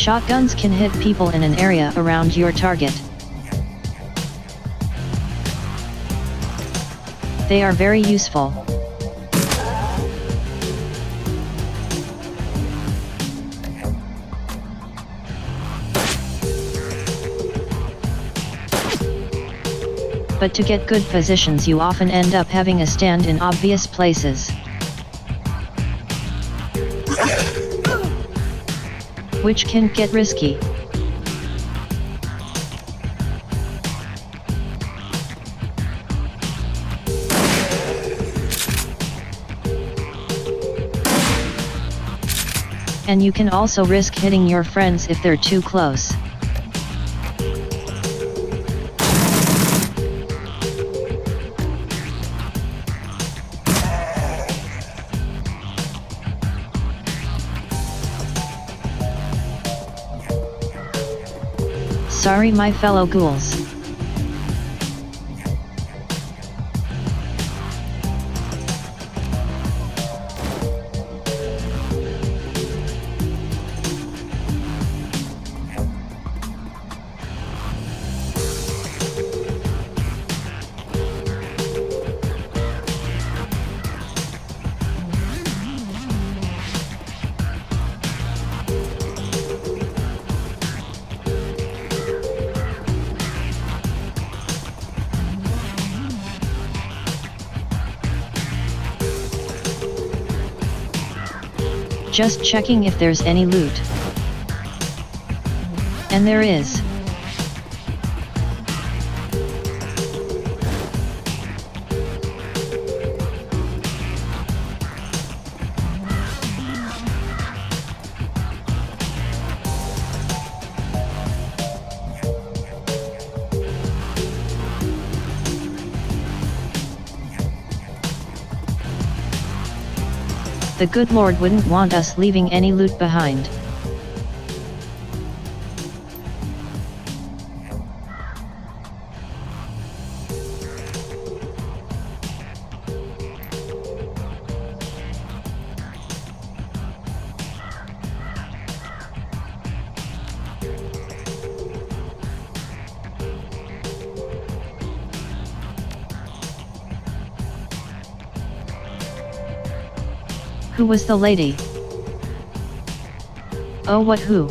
Shotguns can hit people in an area around your target. They are very useful. But to get good positions you often end up having a stand in obvious places, which can get risky. And you can also risk hitting your friends if they're too close. Sorry my fellow ghouls. Just checking if there's any loot. And there is. The good Lord wouldn't want us leaving any loot behind. Who was the lady? Oh, what who?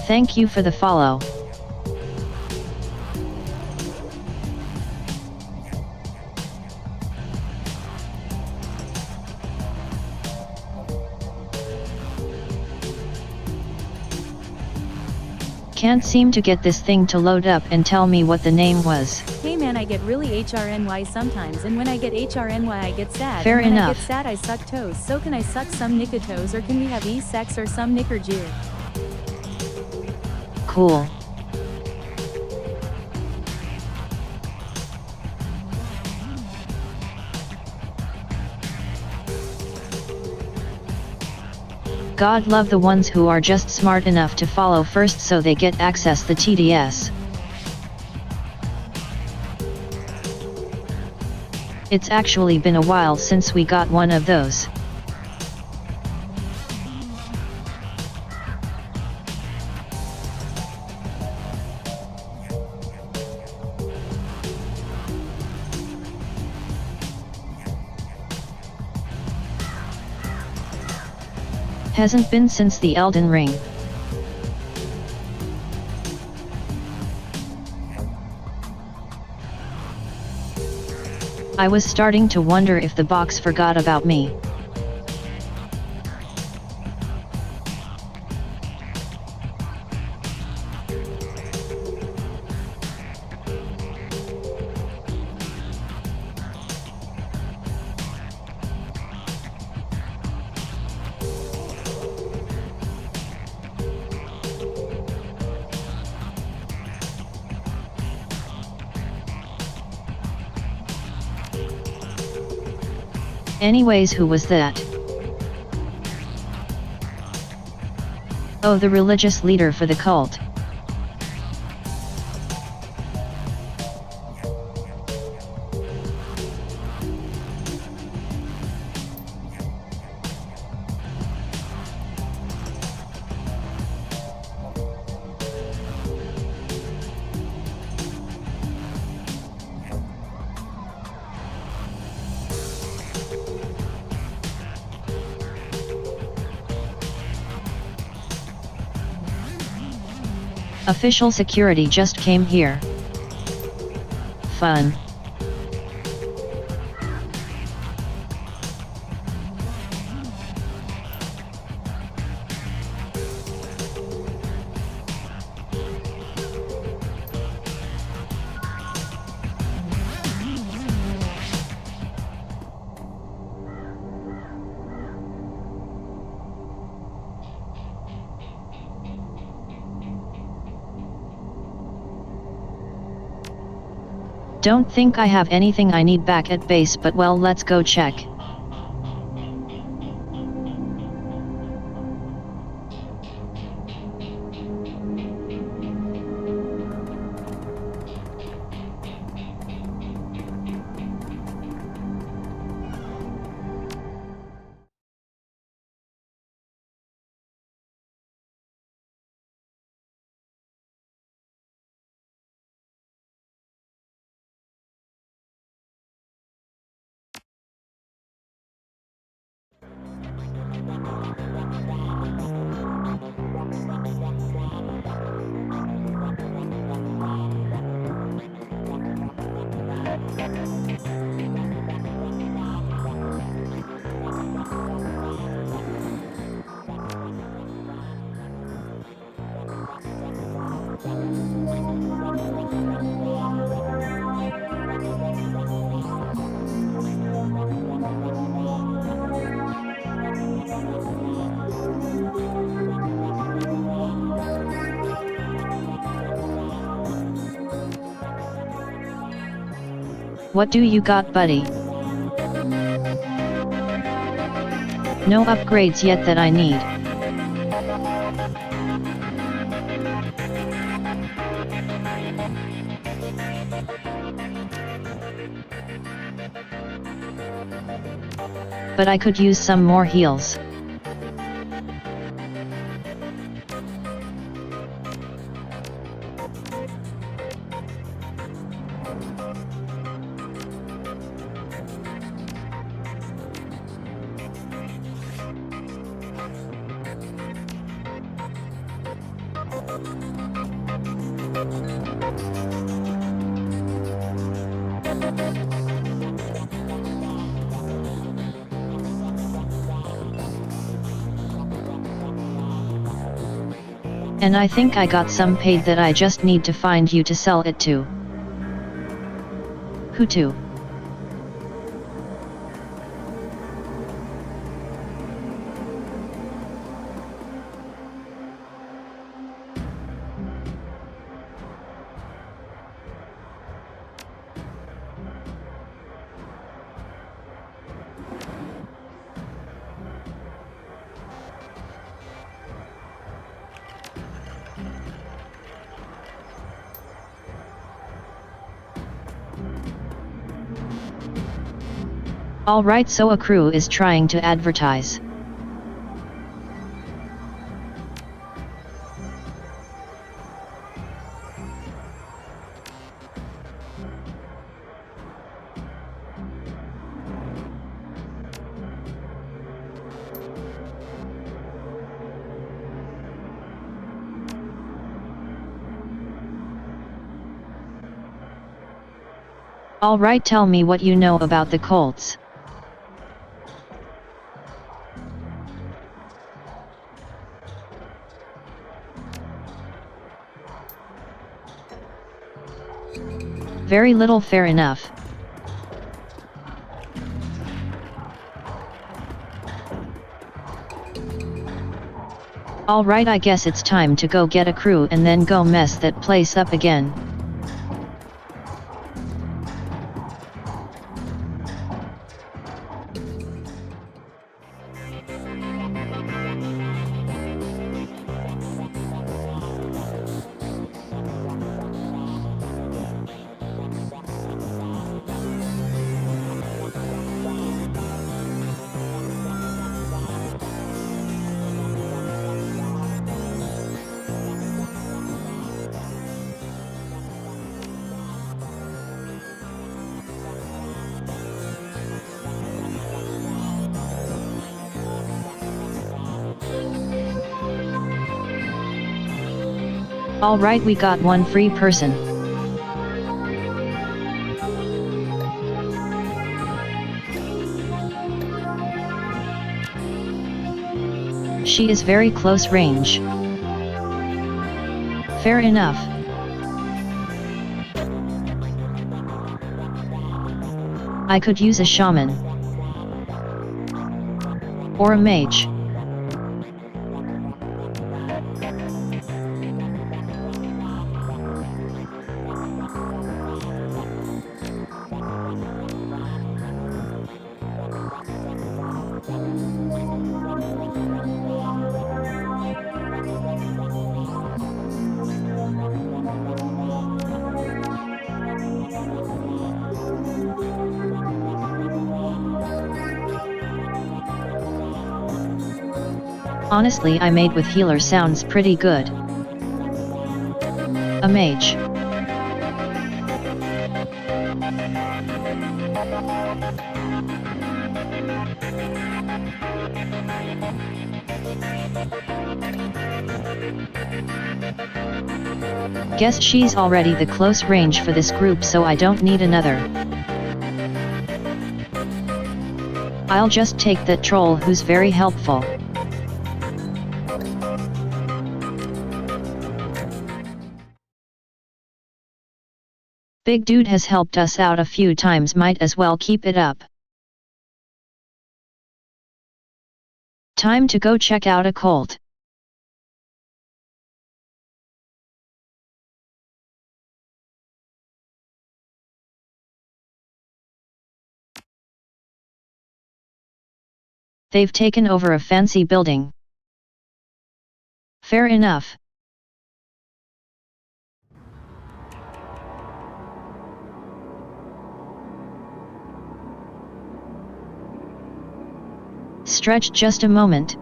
Thank you for the follow. Can't seem to get this thing to load up and tell me what the name was. Hey man, I get really HRNY sometimes, and when I get HRNY I get sad. Fair and when enough. I get sad I suck toes. So can I suck some Nika toes, or can we have sex or some Nicker Jew? Cool. God love the ones who are just smart enough to follow first so they get access the TDS. It's actually been a while since we got one of those. Hasn't been since the Elden Ring. I was starting to wonder if the box forgot about me. Anyways, who was that? Oh, the religious leader for the cult. Official security just came here. Fun. Don't think I have anything I need back at base, but well, let's go check. What do you got, buddy? No upgrades yet that I need. But I could use some more heals. And I think I got some paid that I just need to find you to sell it to. Who to? Alright, so a crew is trying to advertise. Alright, tell me what you know about the cults. Very little, fair enough. Alright, I guess it's time to go get a crew and then go mess that place up again. Alright, we got one free person. She is very close range. Fair enough. I could use a shaman. Or a mage. Honestly, I made with healer sounds pretty good. A mage. Guess she's already the close range for this group, so I don't need another. I'll just take that troll who's very helpful. Big dude has helped us out a few times, might as well keep it up. Time to go check out a cult. They've taken over a fancy building. Fair enough. Stretch just a moment.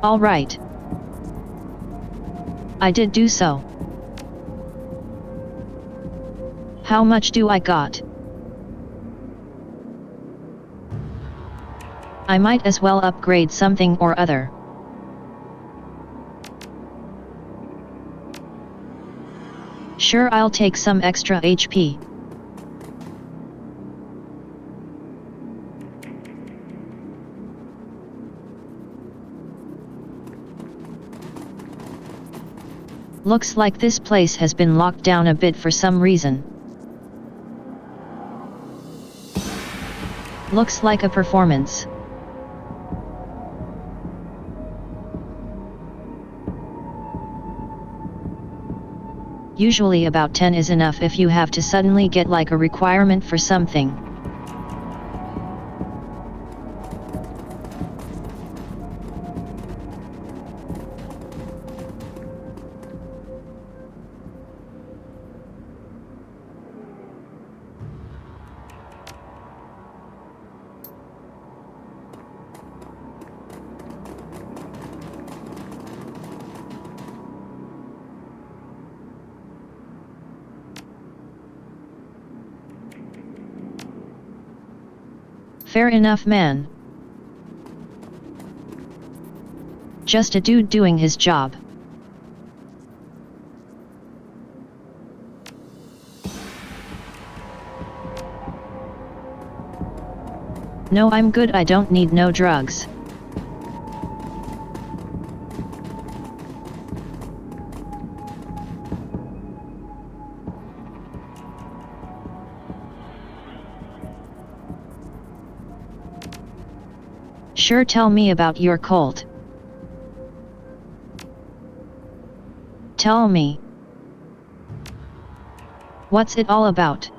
All right. I did do so. How much do I got? I might as well upgrade something or other. Sure, I'll take some extra HP. Looks like this place has been locked down a bit for some reason. Looks like a performance. Usually about 10 is enough if you have to suddenly get like a requirement for something. Fair enough, man. Just a dude doing his job. No, I'm good, I don't need no drugs. Sure, tell me about your cult. Tell me. What's it all about?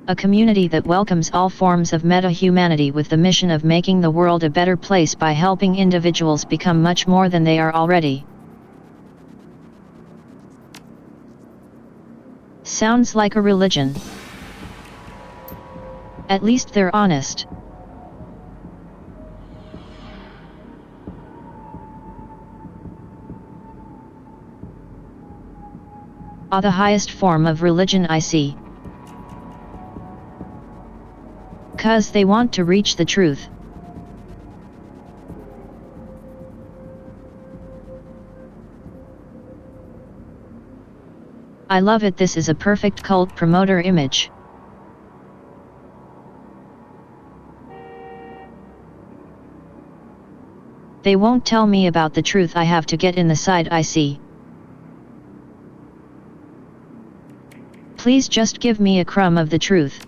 A community that welcomes all forms of meta-humanity with the mission of making the world a better place by helping individuals become much more than they are already. Sounds like a religion. At least they're honest. The highest form of religion I see. 'Cause they want to reach the truth. I love it. This is a perfect cult promoter image. They won't tell me about the truth. I have to get in the side I see. Please just give me a crumb of the truth.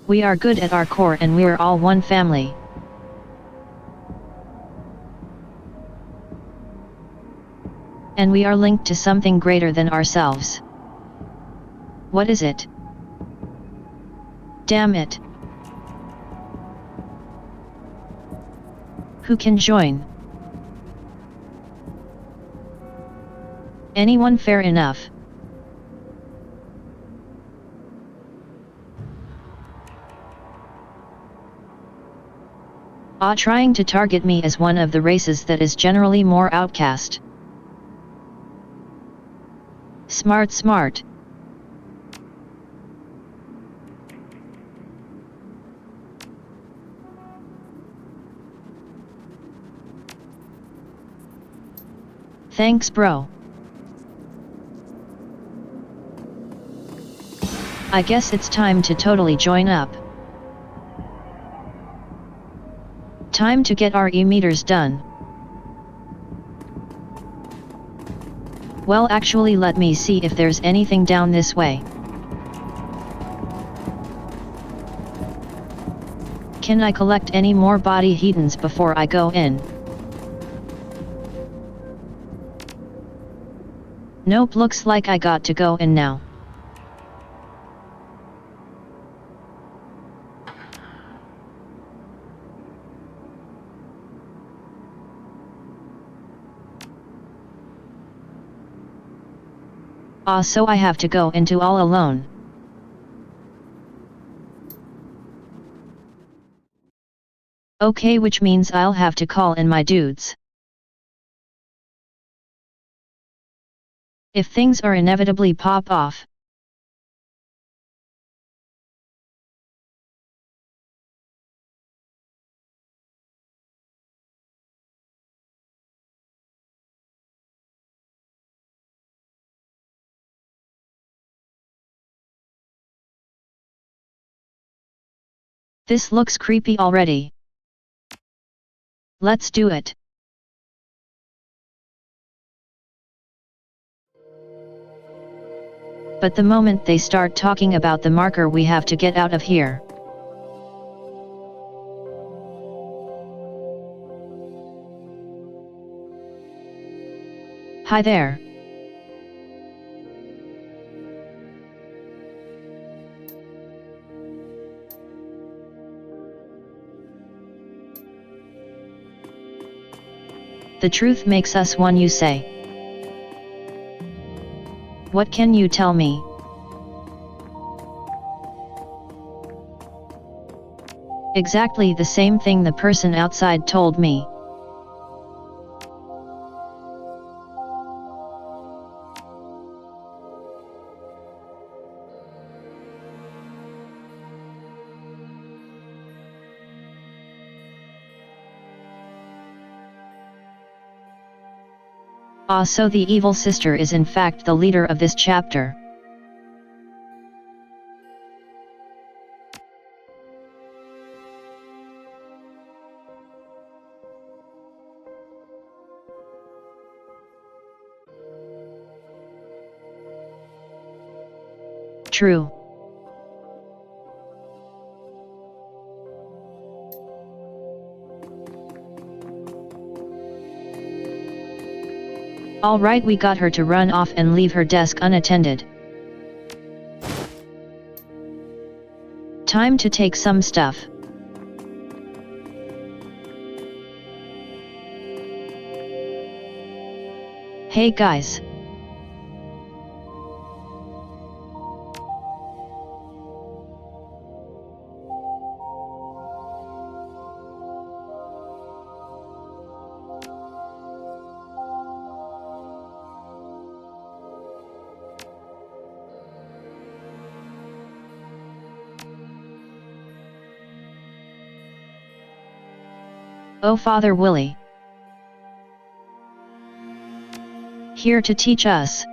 We are good at our core and we're all one family. And we are linked to something greater than ourselves. What is it? Damn it. Who can join? Anyone? Fair enough. Trying to target me as one of the races that is generally more outcast. Smart, smart. Thanks, bro. I guess it's time to totally join up. Time to get our e-meters done. Well, actually, let me see if there's anything down this way. Can I collect any more body heatons before I go in? Nope, looks like I got to go in now. So I have to go into all alone. Okay, which means I'll have to call in my dudes. If things are inevitably pop off. This looks creepy already. Let's do it. But the moment they start talking about the marker, we have to get out of here. Hi there. The truth makes us one, you say. What can you tell me? Exactly the same thing the person outside told me. So the evil sister is in fact the leader of this chapter. True. Alright, we got her to run off and leave her desk unattended. Time to take some stuff. Hey guys. Oh, Father Willie. Here to teach us.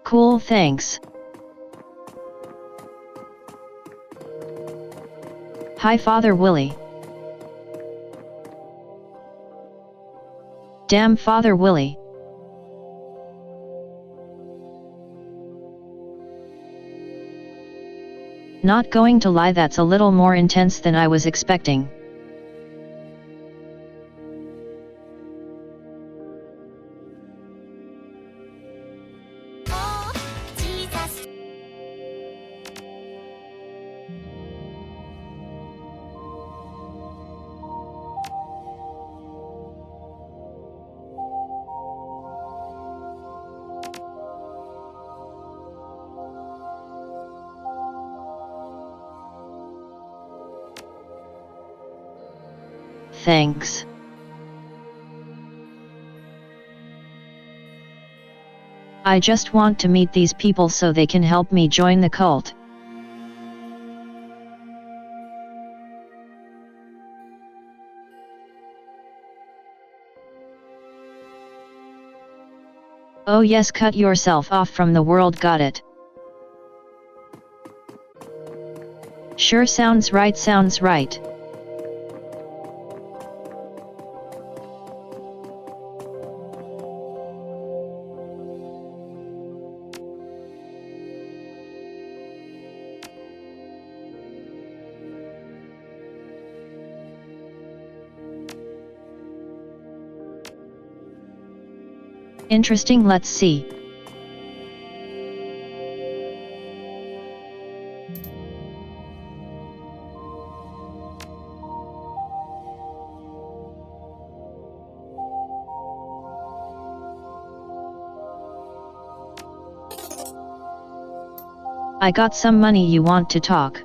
Cool, thanks. Hi, Father Willie. Damn, Father Willie. Not going to lie, that's a little more intense than I was expecting. Oh, Jesus. Thanks. I just want to meet these people so they can help me join the cult. Oh yes, cut yourself off from the world, got it. Sure, sounds right, sounds right. Interesting, let's see. I got some money, you want to talk?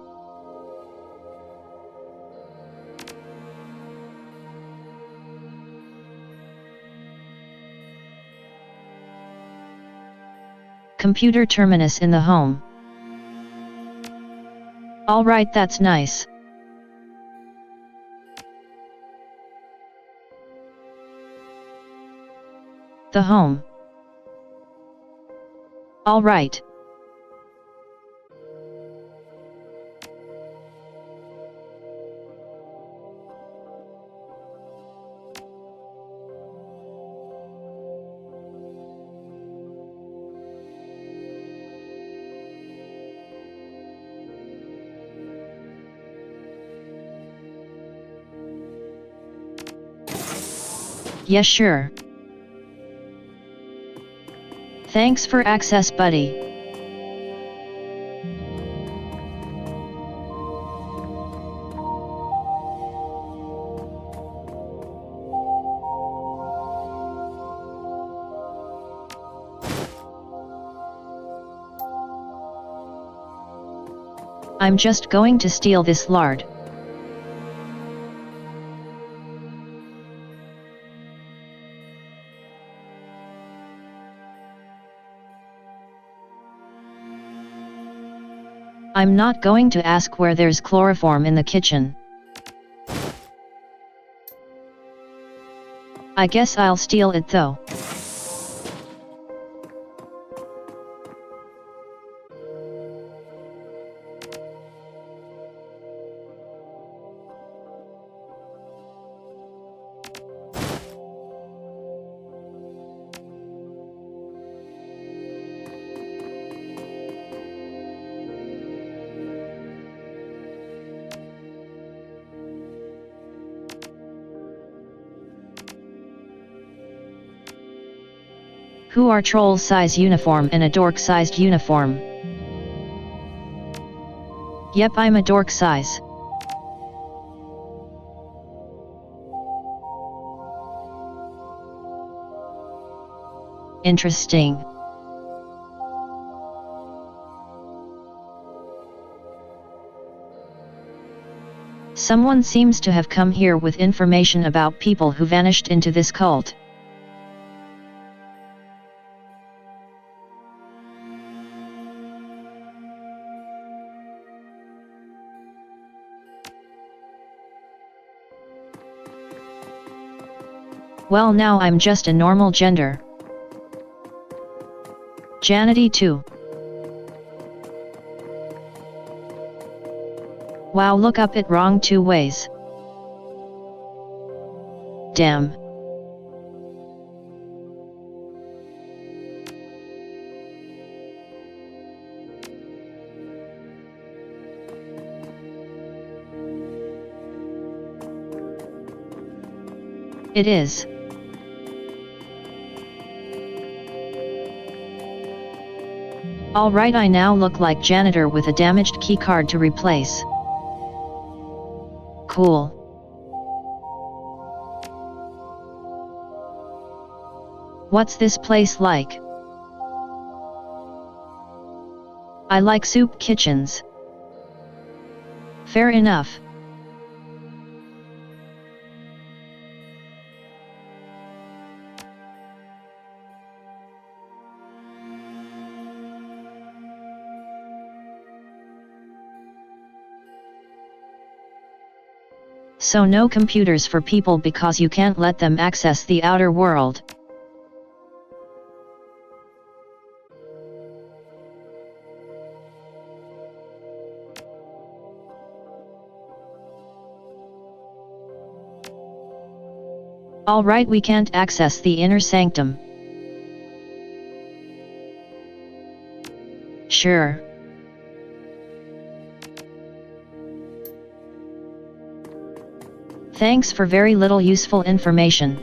Computer terminus in the home. Alright, that's nice. The home. Alright. Yeah, sure. Thanks for access, buddy. I'm just going to steal this lard. I'm not going to ask where there's chloroform in the kitchen. I guess I'll steal it though. Who are troll size uniform and a dork sized uniform? Yep, I'm a dork size. Interesting. Someone seems to have come here with information about people who vanished into this cult. Well, now I'm just a normal gender. Janity too. Wow, look up it wrong 2 ways. Damn. It is. Alright, I now look like janitor with a damaged keycard to replace. Cool. What's this place like? I like soup kitchens. Fair enough. So no computers for people because you can't let them access the outer world. Alright, we can't access the inner sanctum. Sure. Thanks for very little useful information.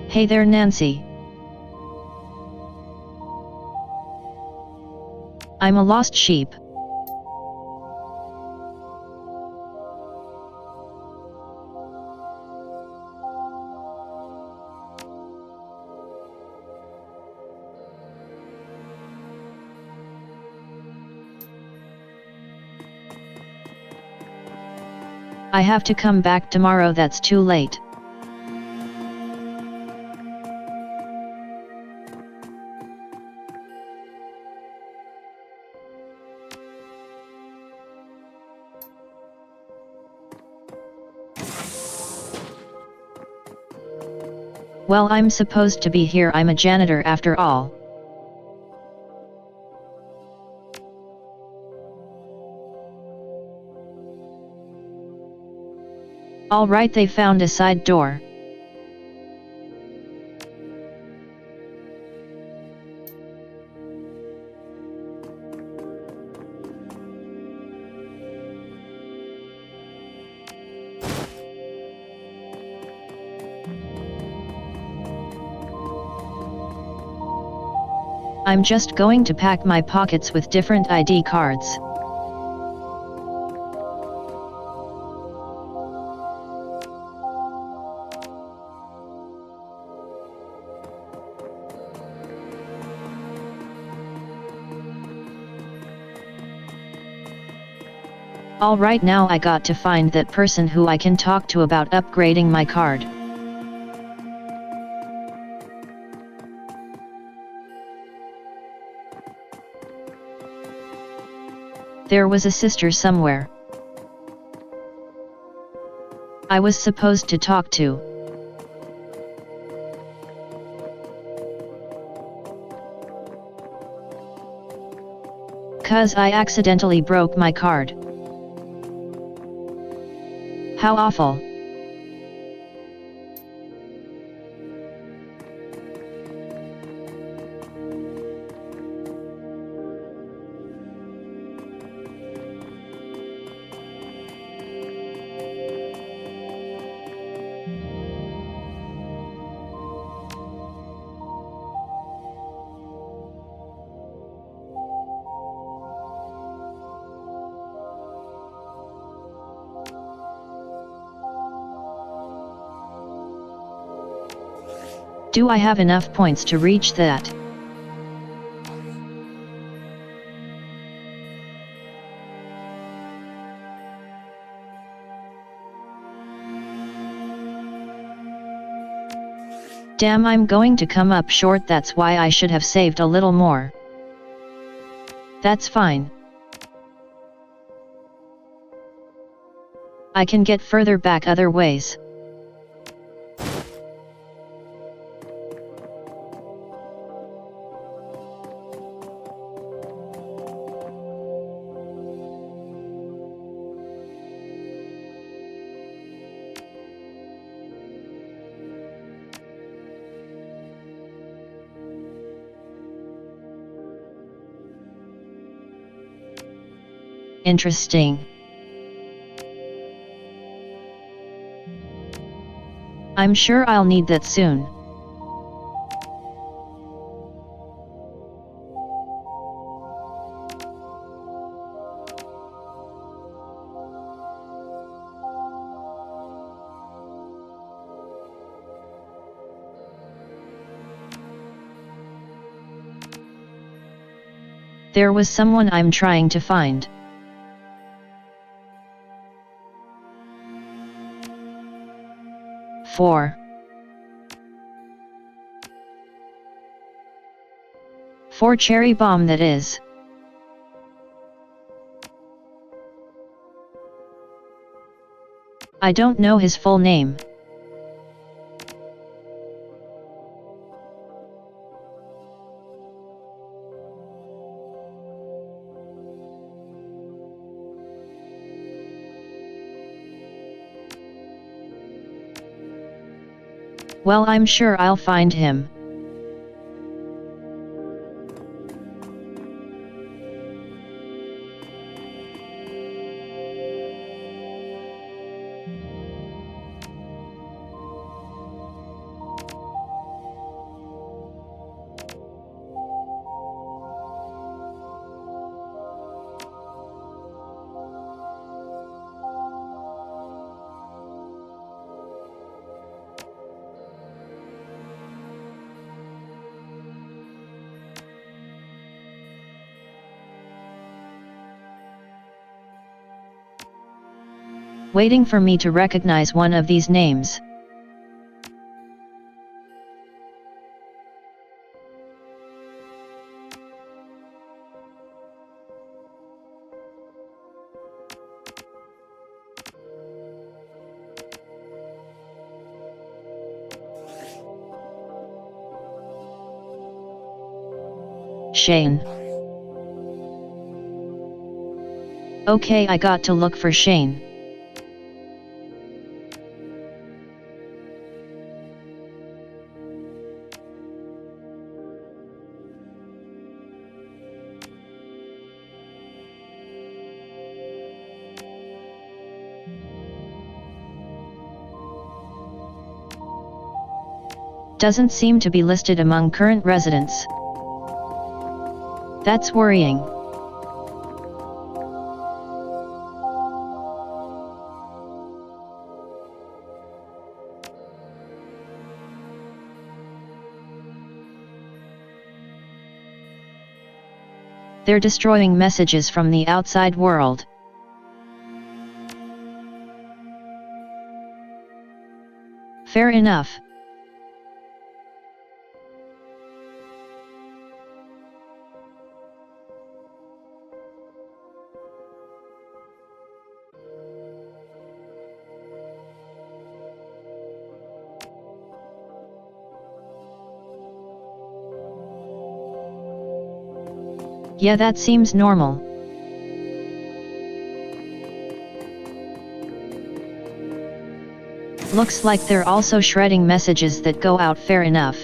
Hey there, Nancy. I'm a lost sheep. I have to come back tomorrow, that's too late. Well, I'm supposed to be here, I'm a janitor after all. Alright, they found a side door. I'm just going to pack my pockets with different ID cards. Alright, now I got to find that person who I can talk to about upgrading my card. There was a sister somewhere I was supposed to talk to. Cause I accidentally broke my card. How awful. Do I have enough points to reach that? Damn, I'm going to come up short. That's why I should have saved a little more. That's fine. I can get further back other ways. Interesting. I'm sure I'll need that soon. There was someone I'm trying to find. Four cherry bomb, that is. I don't know his full name. Well, I'm sure I'll find him. Waiting for me to recognize one of these names. Shane. Okay, I got to look for Shane. Doesn't seem to be listed among current residents. That's worrying. They're destroying messages from the outside world. Fair enough. Yeah, that seems normal. Looks like they're also shredding messages that go out. Fair enough.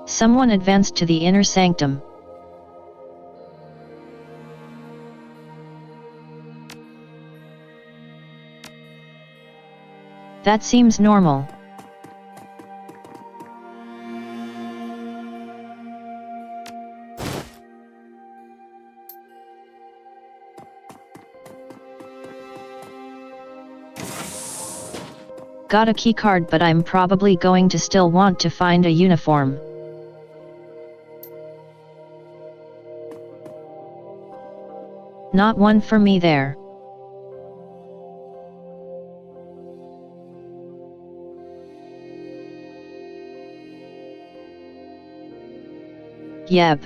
Someone advanced to the inner sanctum. That seems normal. Got a keycard, but I'm probably going to still want to find a uniform. Not one for me there. Yep.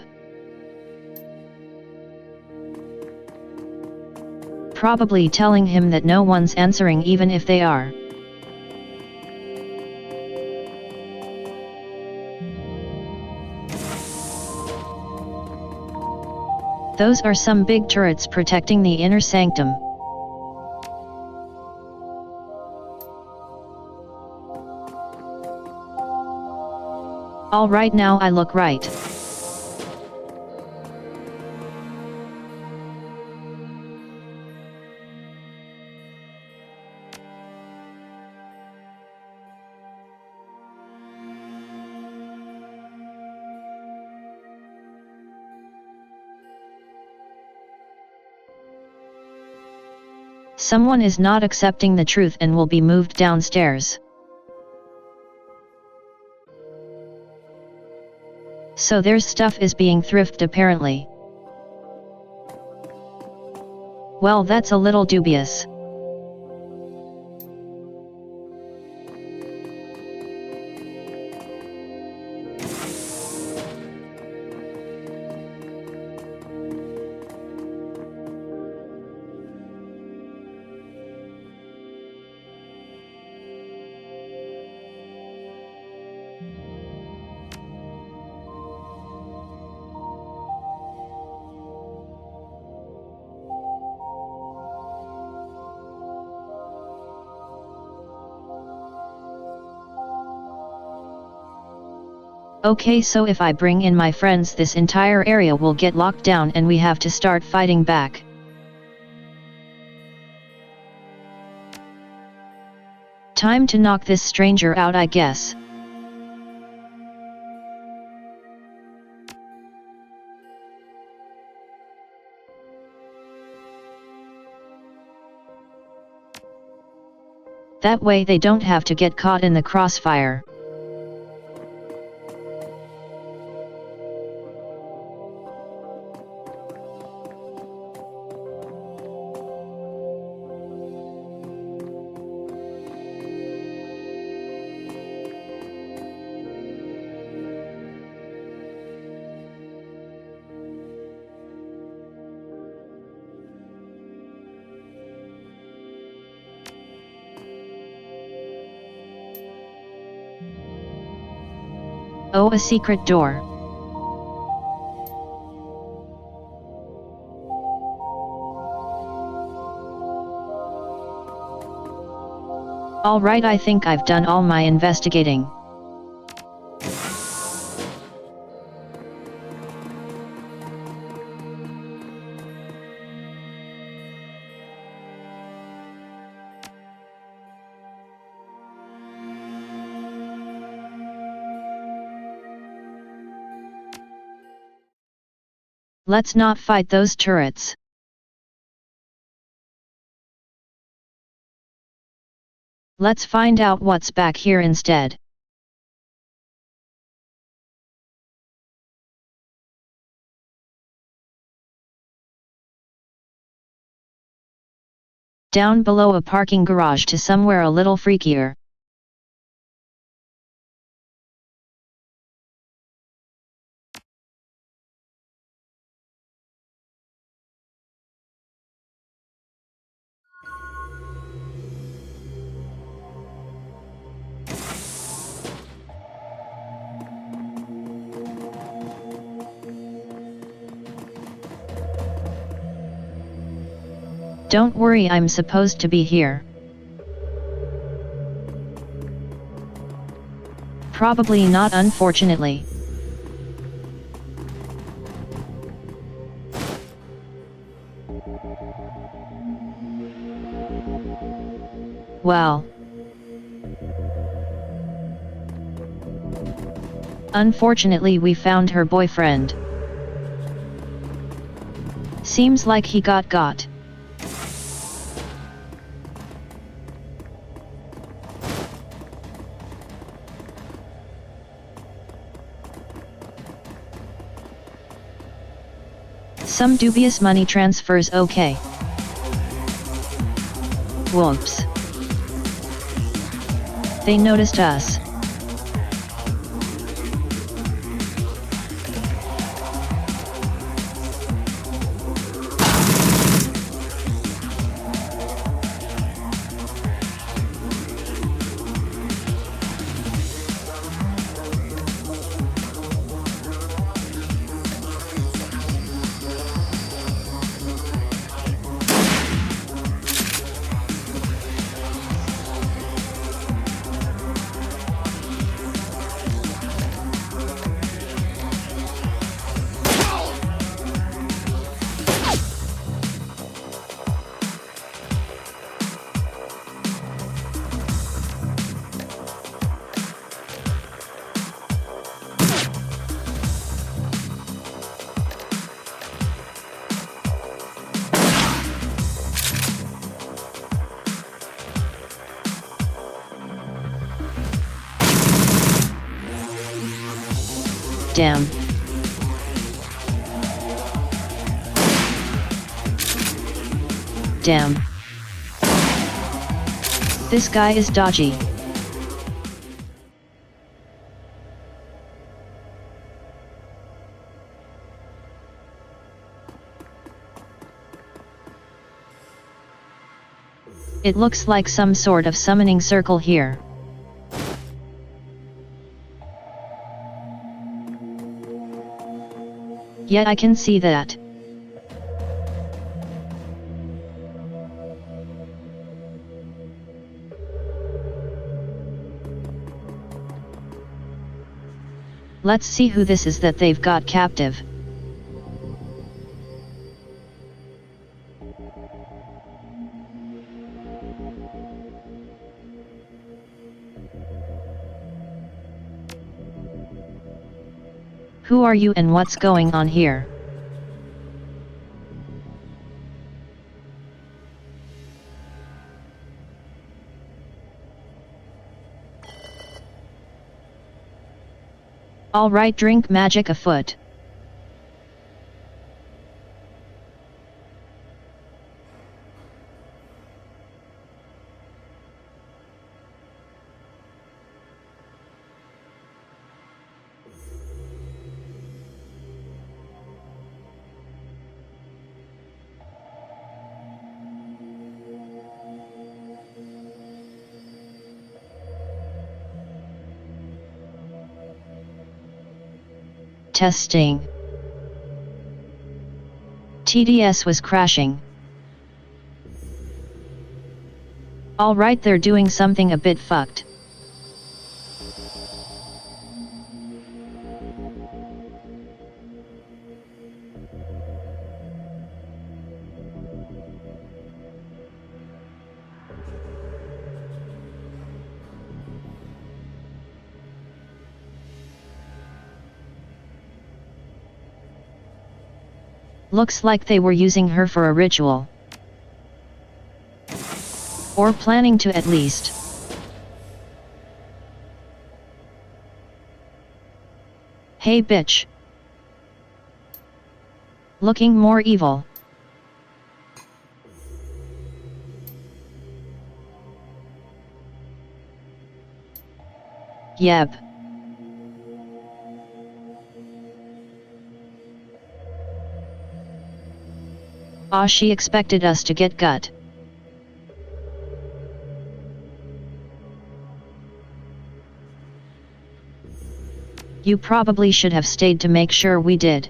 Probably telling him that no one's answering even if they are. Those are some big turrets protecting the inner sanctum. All right, now I look right. Someone is not accepting the truth and will be moved downstairs. So their stuff is being thrifted apparently. Well, that's a little dubious. Okay, so if I bring in my friends, this entire area will get locked down and we have to start fighting back. Time to knock this stranger out, I guess. That way they don't have to get caught in the crossfire. Oh, a secret door. All right, I think I've done all my investigating. Let's not fight those turrets. Let's find out what's back here instead. Down below a parking garage to somewhere a little freakier. Don't worry, I'm supposed to be here. Probably not, unfortunately. Well. Unfortunately, we found her boyfriend. Seems like he got. Some dubious money transfers. Okay. Whoops. They noticed us. Damn. Damn. This guy is dodgy. It looks like some sort of summoning circle here. Yeah, I can see that. Let's see who this is that they've got captive. Who are you and what's going on here? Alright, drink magic afoot. Testing. TDS was crashing. Alright, they're doing something a bit fucked. Looks like they were using her for a ritual. Or planning to at least. Hey bitch. Looking more evil. Yep. Ah, she expected us to get gut. You probably should have stayed to make sure we did.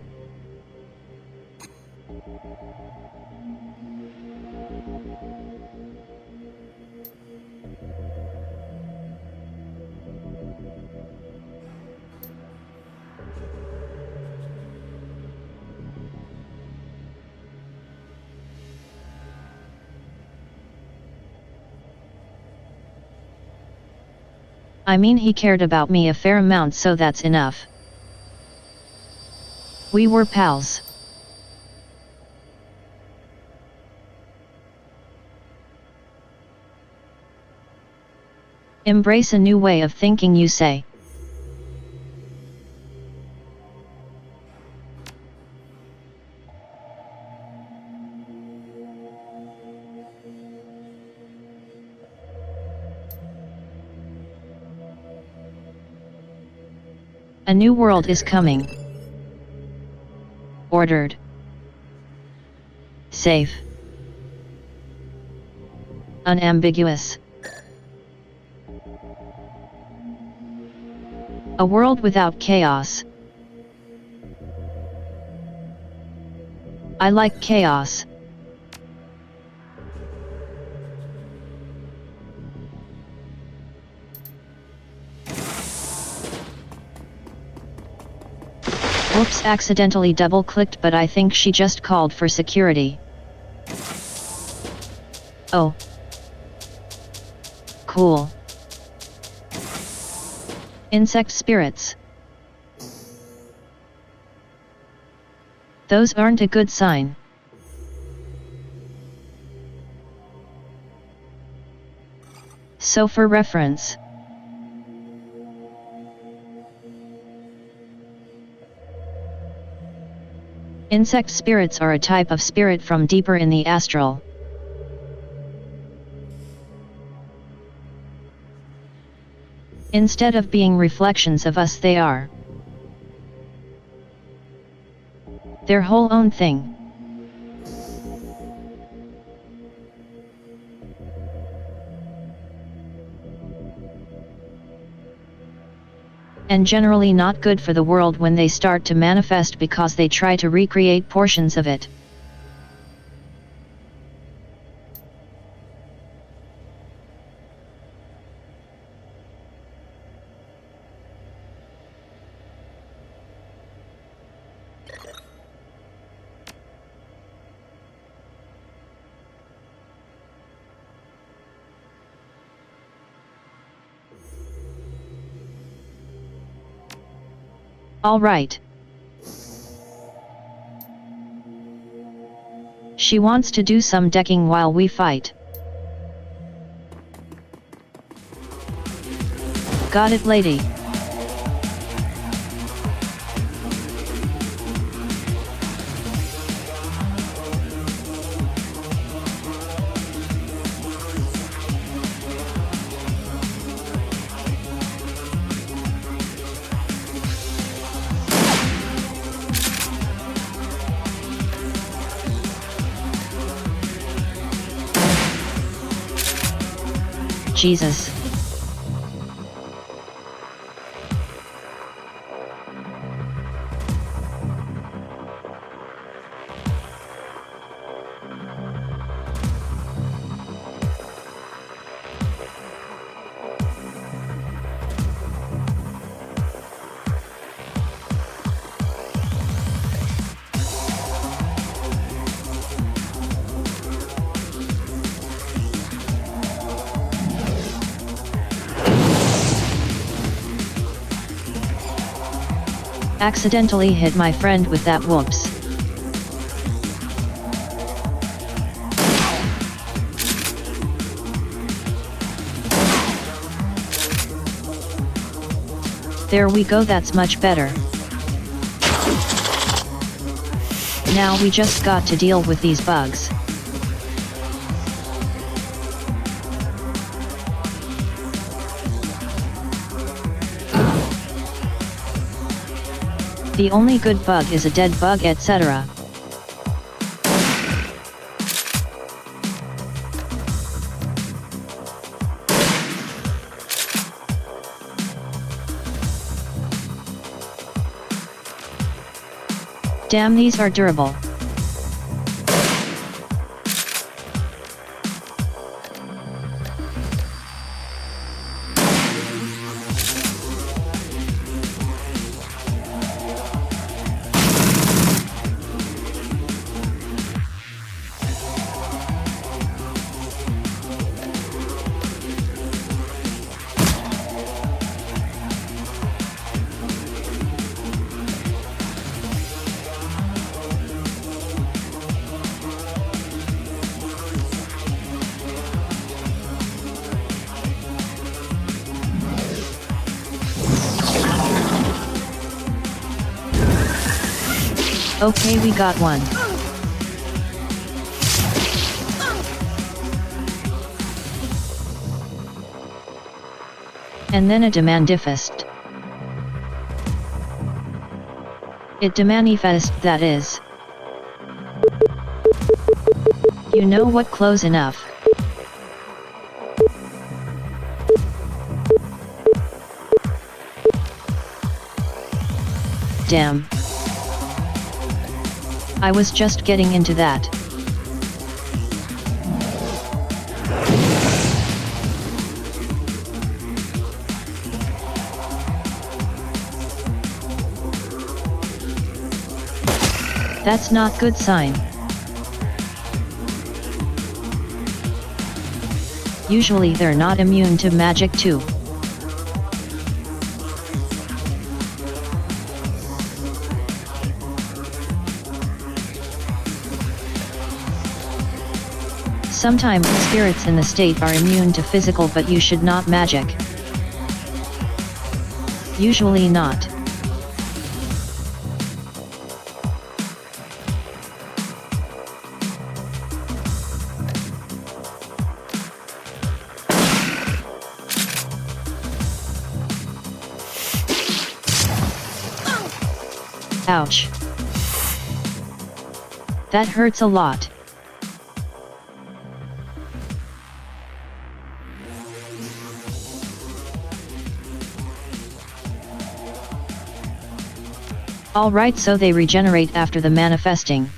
I mean, he cared about me a fair amount, so that's enough. We were pals. Embrace a new way of thinking, you say. A new world is coming. Ordered. Safe. Unambiguous. A world without chaos. I like chaos. Whoops, accidentally double-clicked, but I think she just called for security. Oh. Cool. Insect spirits. Those aren't a good sign. So for reference, insect spirits are a type of spirit from deeper in the astral. Instead of being reflections of us, they are their whole own thing. And generally not good for the world when they start to manifest, because they try to recreate portions of it. All right. She wants to do some decking while we fight. Got it, lady. Jesus. Accidentally hit my friend with that, whoops. There we go, that's much better. Now we just got to deal with these bugs. The only good bug is a dead bug, etc. Damn, these are durable. Okay, we got one. And then a demandifest. It demanifest, that is. You know what, close enough. Damn. I was just getting into that. That's not good sign. Usually they're not immune to magic too. Sometimes spirits in the state are immune to physical, but you should not magic. Usually not. Ouch. That hurts a lot. Alright, so they regenerate after the manifesting.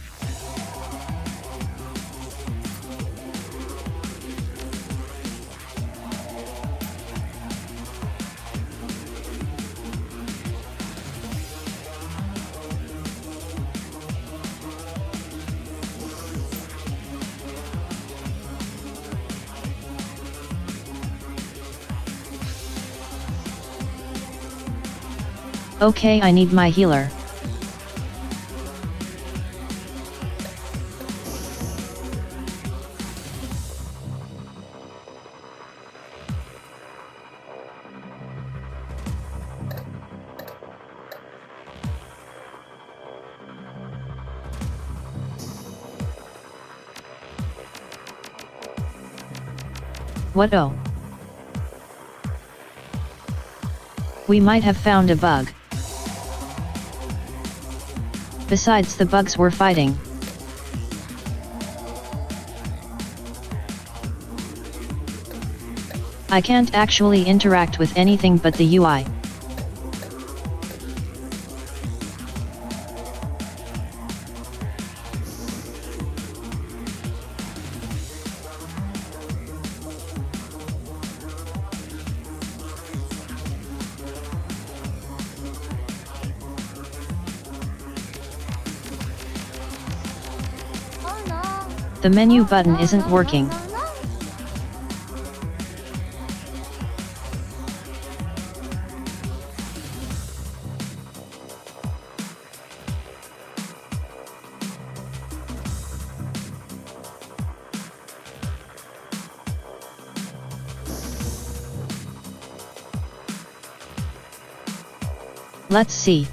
Okay, I need my healer. What, oh? We might have found a bug. Besides the bugs we're fighting. I can't actually interact with anything but the UI. The menu button isn't working. Let's see.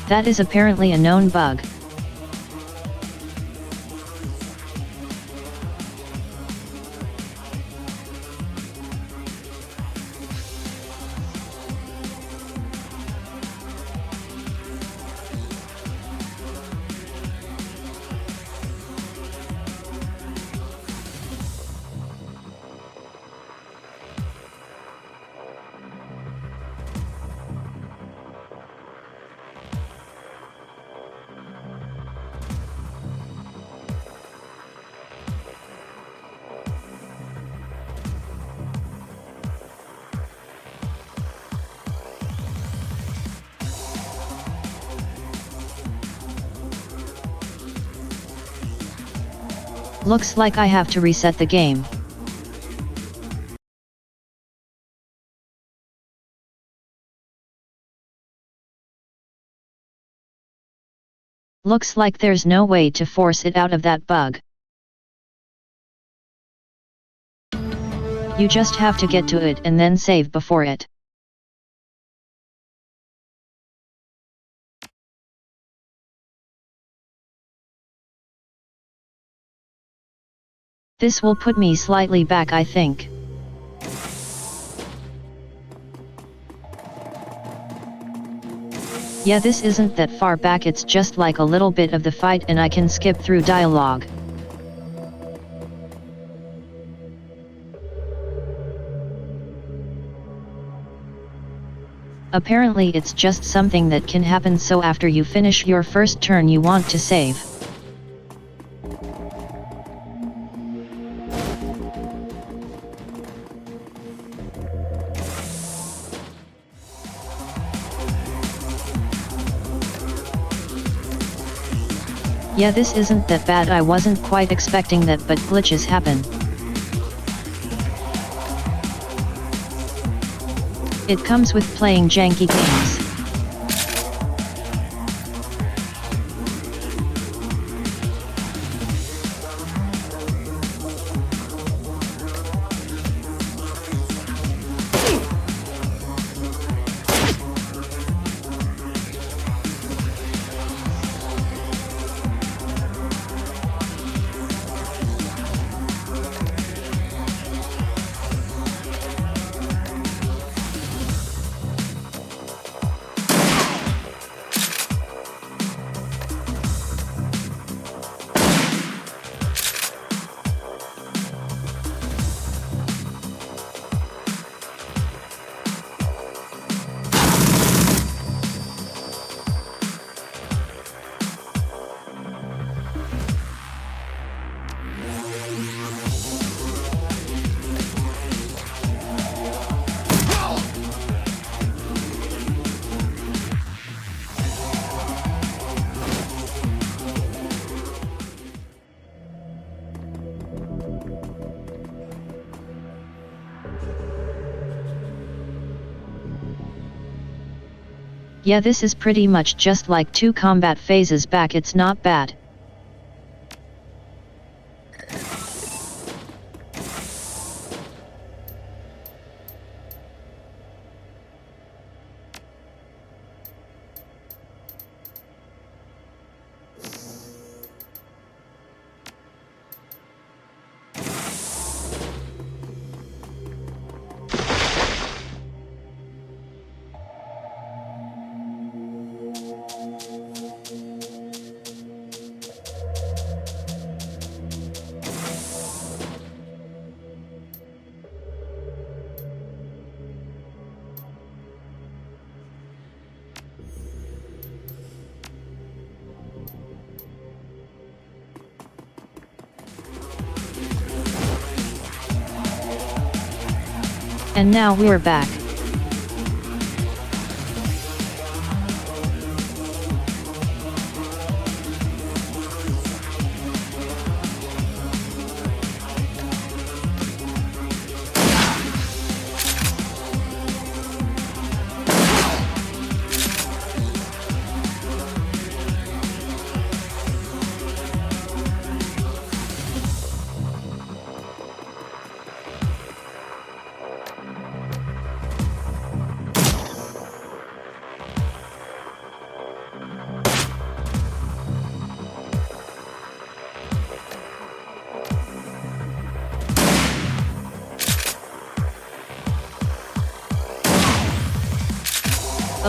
That is apparently a known bug. Looks like I have to reset the game. Looks like there's no way to force it out of that bug. You just have to get to it and then save before it. This will put me slightly back, I think. Yeah, this isn't that far back, it's just like a little bit of the fight and I can skip through dialogue. Apparently it's just something that can happen, so after you finish your first turn you want to save. Yeah, this isn't that bad, I wasn't quite expecting that, but glitches happen. It comes with playing janky games. Yeah, this is pretty much just like 2 combat phases back, it's not bad. And now we're back.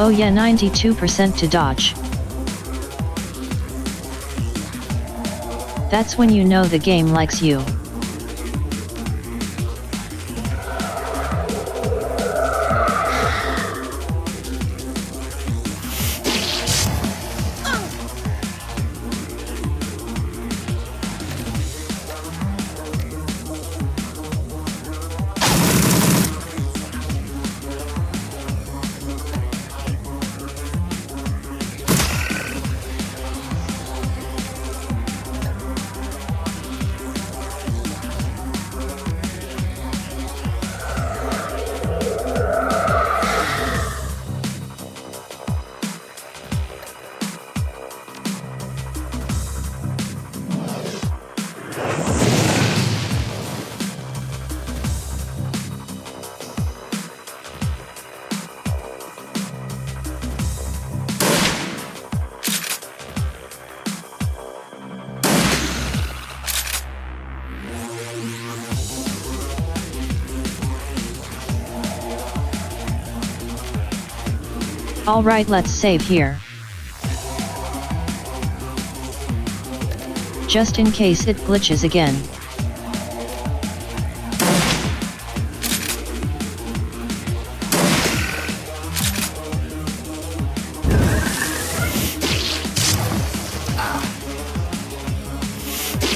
Oh yeah, 92% to dodge. That's when you know the game likes you. Alright, let's save here. Just in case it glitches again.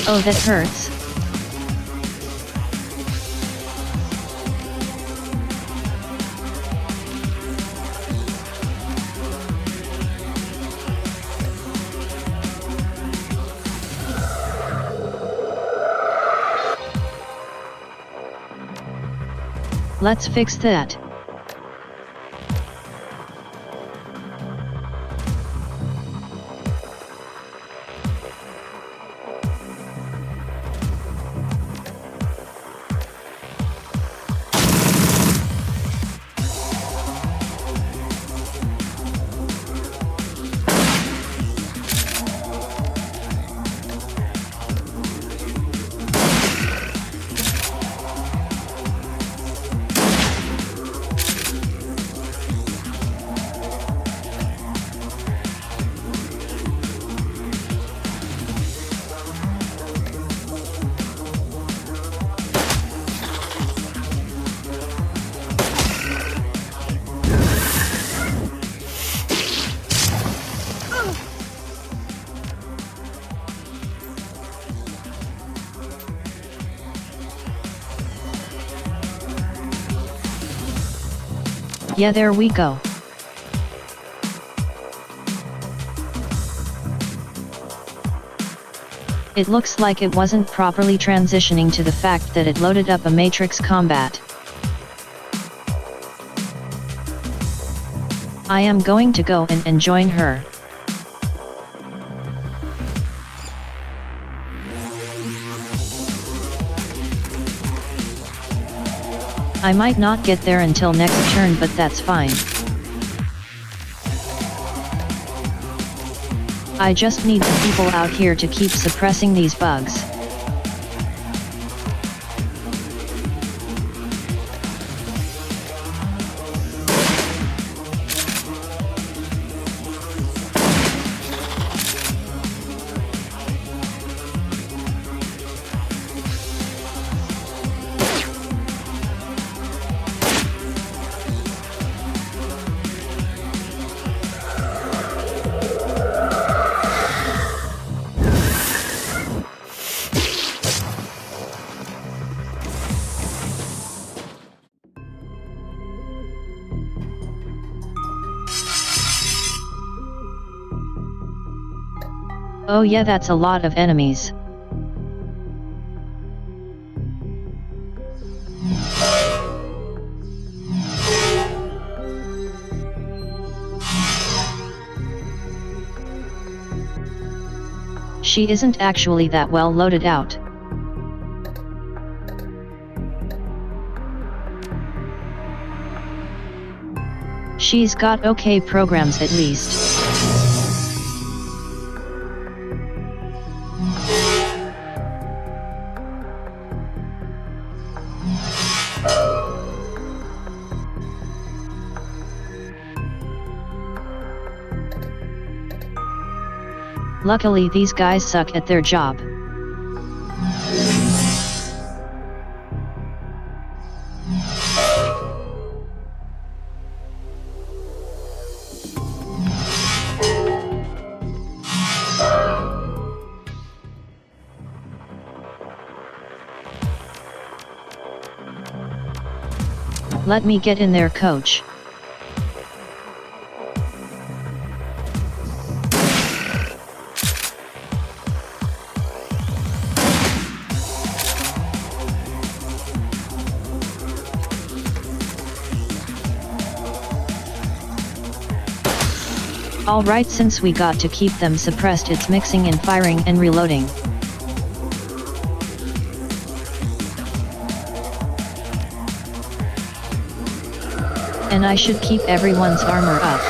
Oh, that hurts. Let's fix that. Yeah, there we go. It looks like it wasn't properly transitioning to the fact that it loaded up a matrix combat. I am going to go and join her. I might not get there until next turn, but that's fine. I just need the people out here to keep suppressing these bugs. Oh yeah, that's a lot of enemies. She isn't actually that well loaded out. She's got okay programs at least. Luckily, these guys suck at their job. Let me get in there, coach. Alright, since we got to keep them suppressed, it's mixing and firing and reloading. And I should keep everyone's armor up.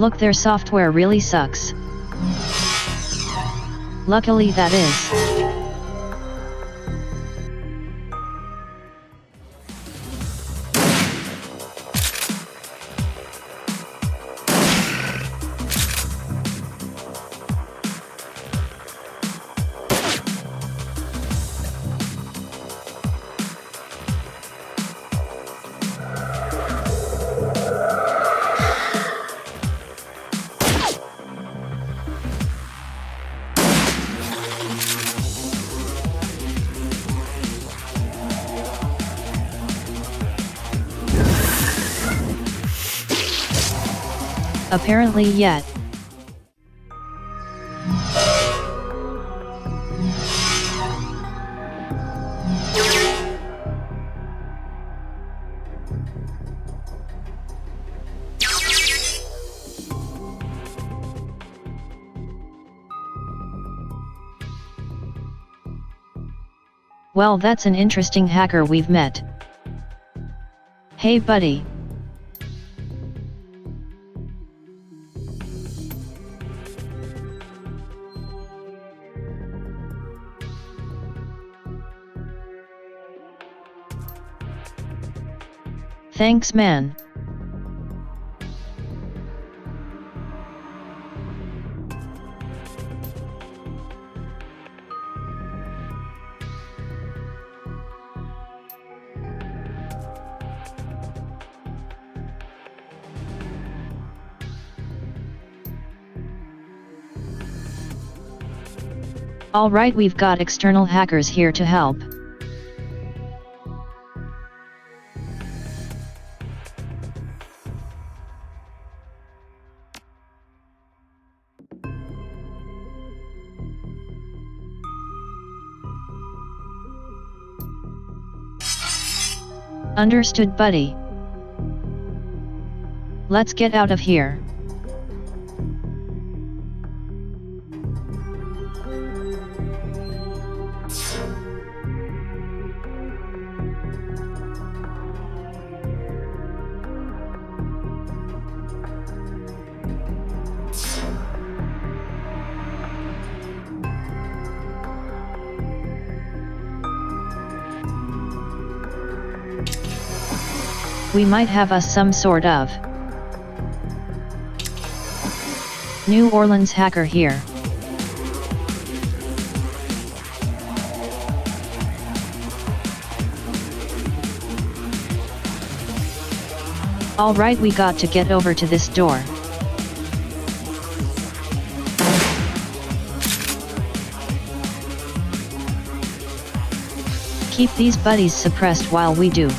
Look, their software really sucks. Luckily that is. Apparently yet. Well, that's an interesting hacker we've met. Hey buddy. Thanks man. Alright, we've got external hackers here to help. Understood buddy. Let's get out of here. We might have us some sort of New Orleans hacker here. Alright, we got to get over to this door. Keep these buddies suppressed while we do.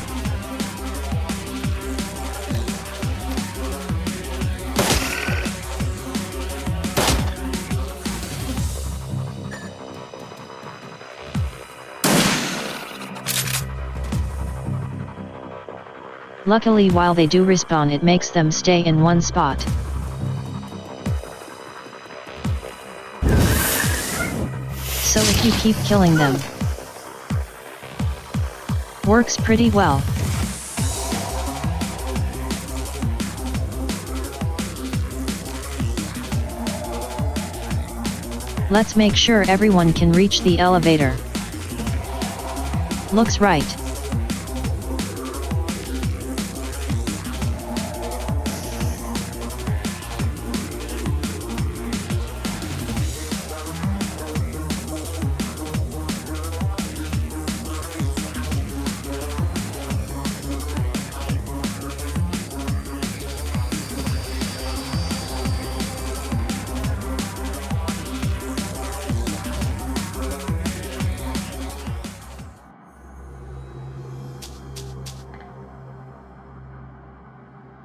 Luckily, while they do respawn, it makes them stay in one spot. So if you keep killing them, works pretty well. Let's make sure everyone can reach the elevator. Looks right.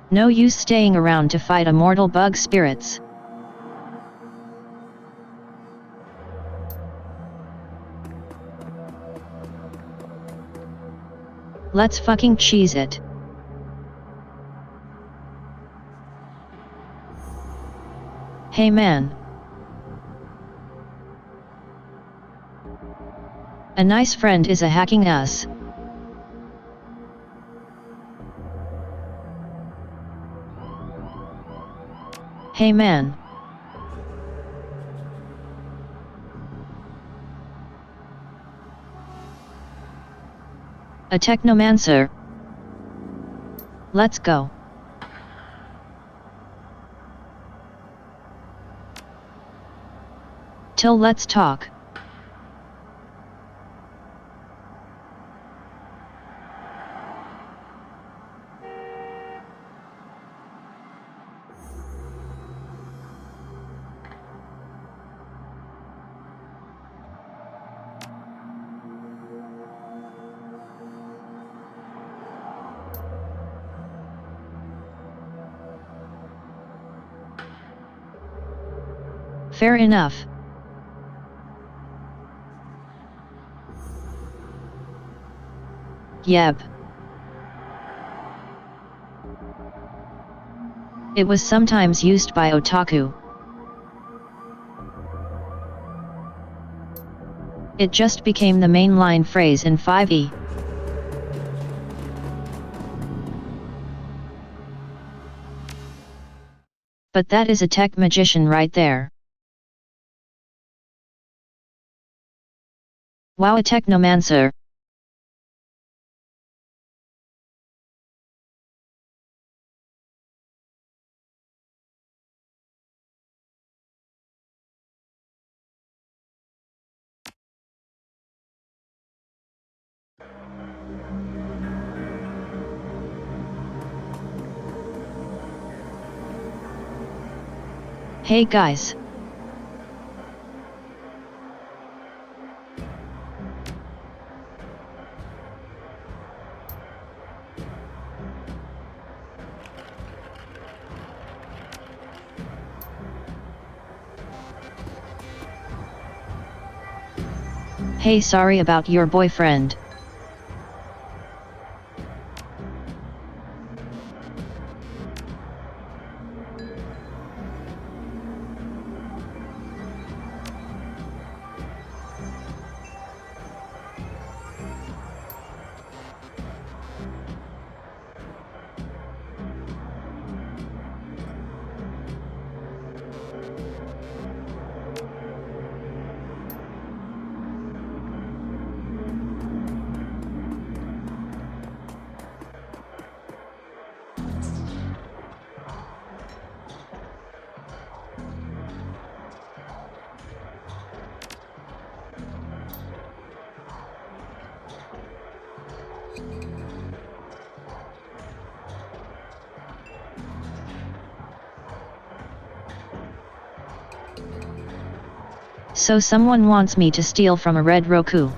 No use staying around to fight immortal bug spirits. Let's fucking cheese it. Hey man. A nice friend is a hacking us. Hey man. A technomancer. Let's go. Till let's talk. Fair enough. Yep. It was sometimes used by otaku. It just became the mainline phrase in 5e. But that is a tech magician right there. Wow, a technomancer. Hey guys. Hey, sorry about your boyfriend. So someone wants me to steal from a red Roku.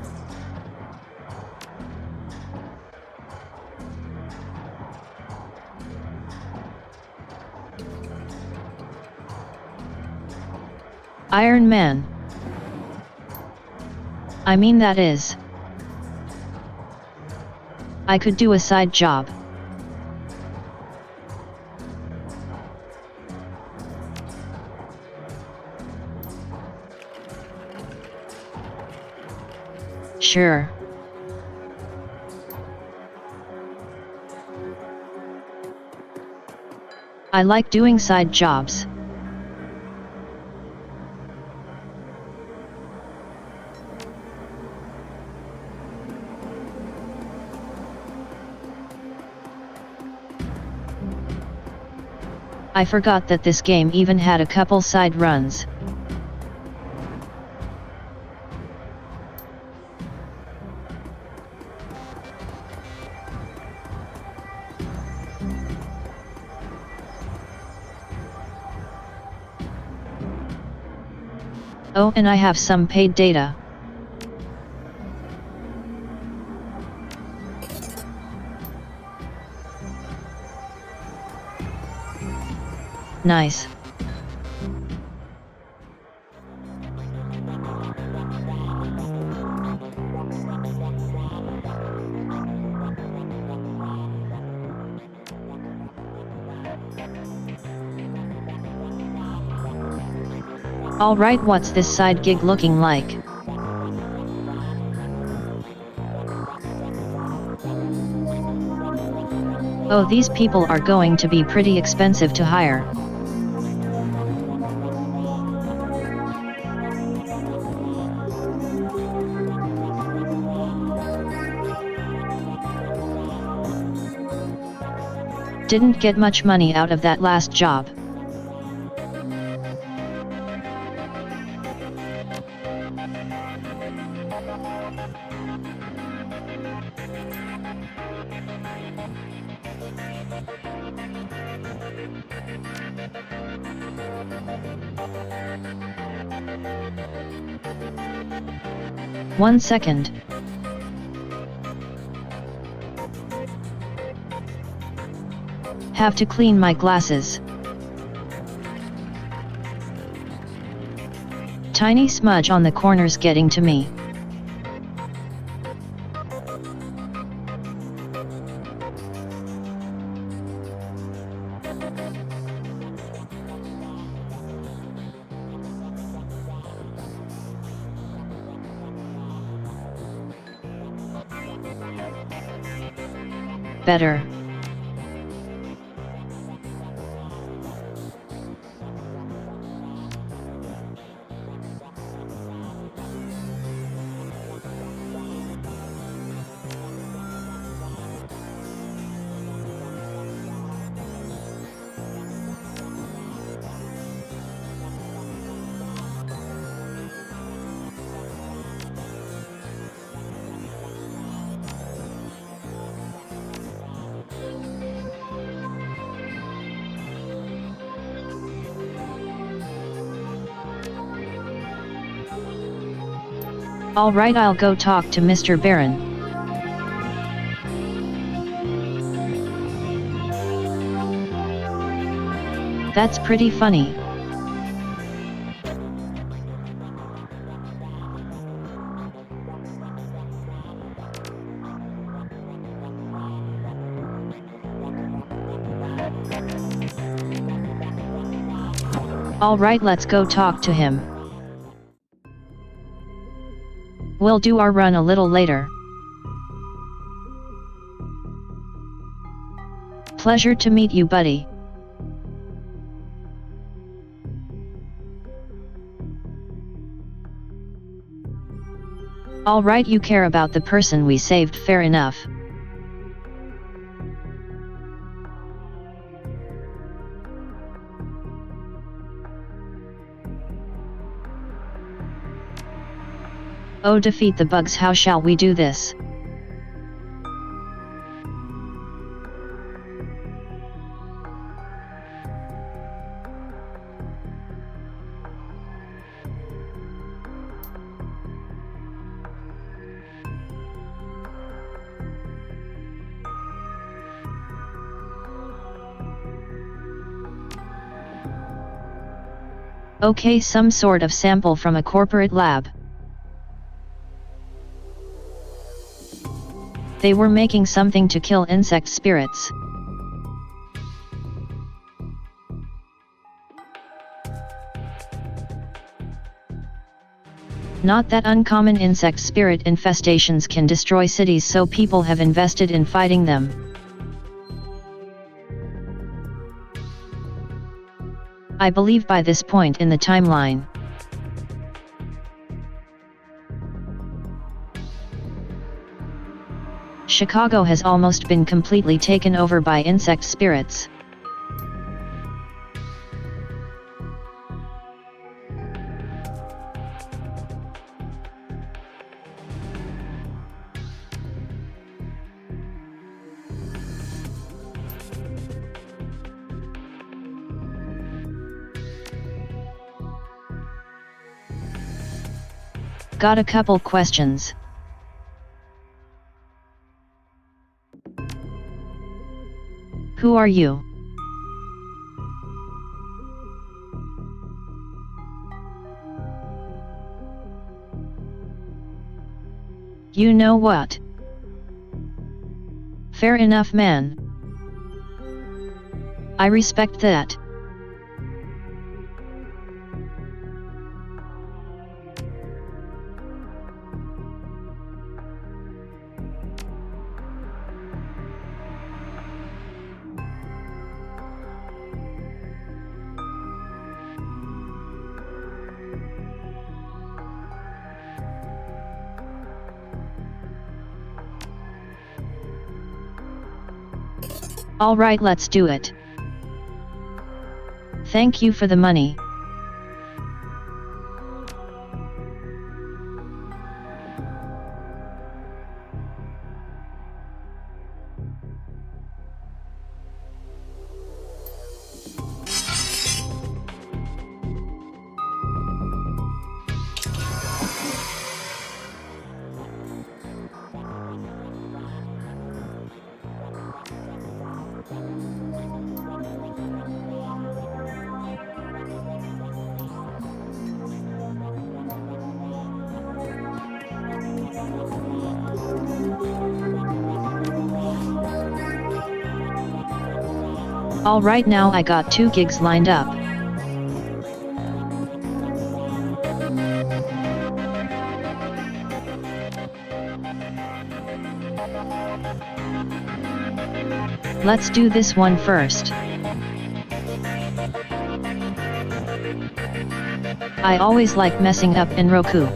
Iron Man. I mean that is. I could do a side job. Sure. I like doing side jobs. I forgot that this game even had a couple side runs. Oh, and I have some paid data. Nice. Alright, what's this side gig looking like? Oh, these people are going to be pretty expensive to hire. Didn't get much money out of that last job. One second. Have to clean my glasses. Tiny smudge on the corners getting to me. Better. Alright, I'll go talk to Mr. Baron. That's pretty funny. Alright, let's go talk to him. We'll do our run a little later. Pleasure to meet you, buddy. Alright, you care about the person we saved, fair enough. Oh, defeat the bugs, how shall we do this? Okay, some sort of sample from a corporate lab. They were making something to kill insect spirits. Not that uncommon insect spirit infestations can destroy cities, so people have invested in fighting them. I believe by this point in the timeline, Chicago has almost been completely taken over by insect spirits. Got a couple questions. Who are you? You know what? Fair enough, man. I respect that. Alright, let's do it. Thank you for the money. Alright, now I got 2 gigs lined up. Let's do this one first. I always like messing up in Roku.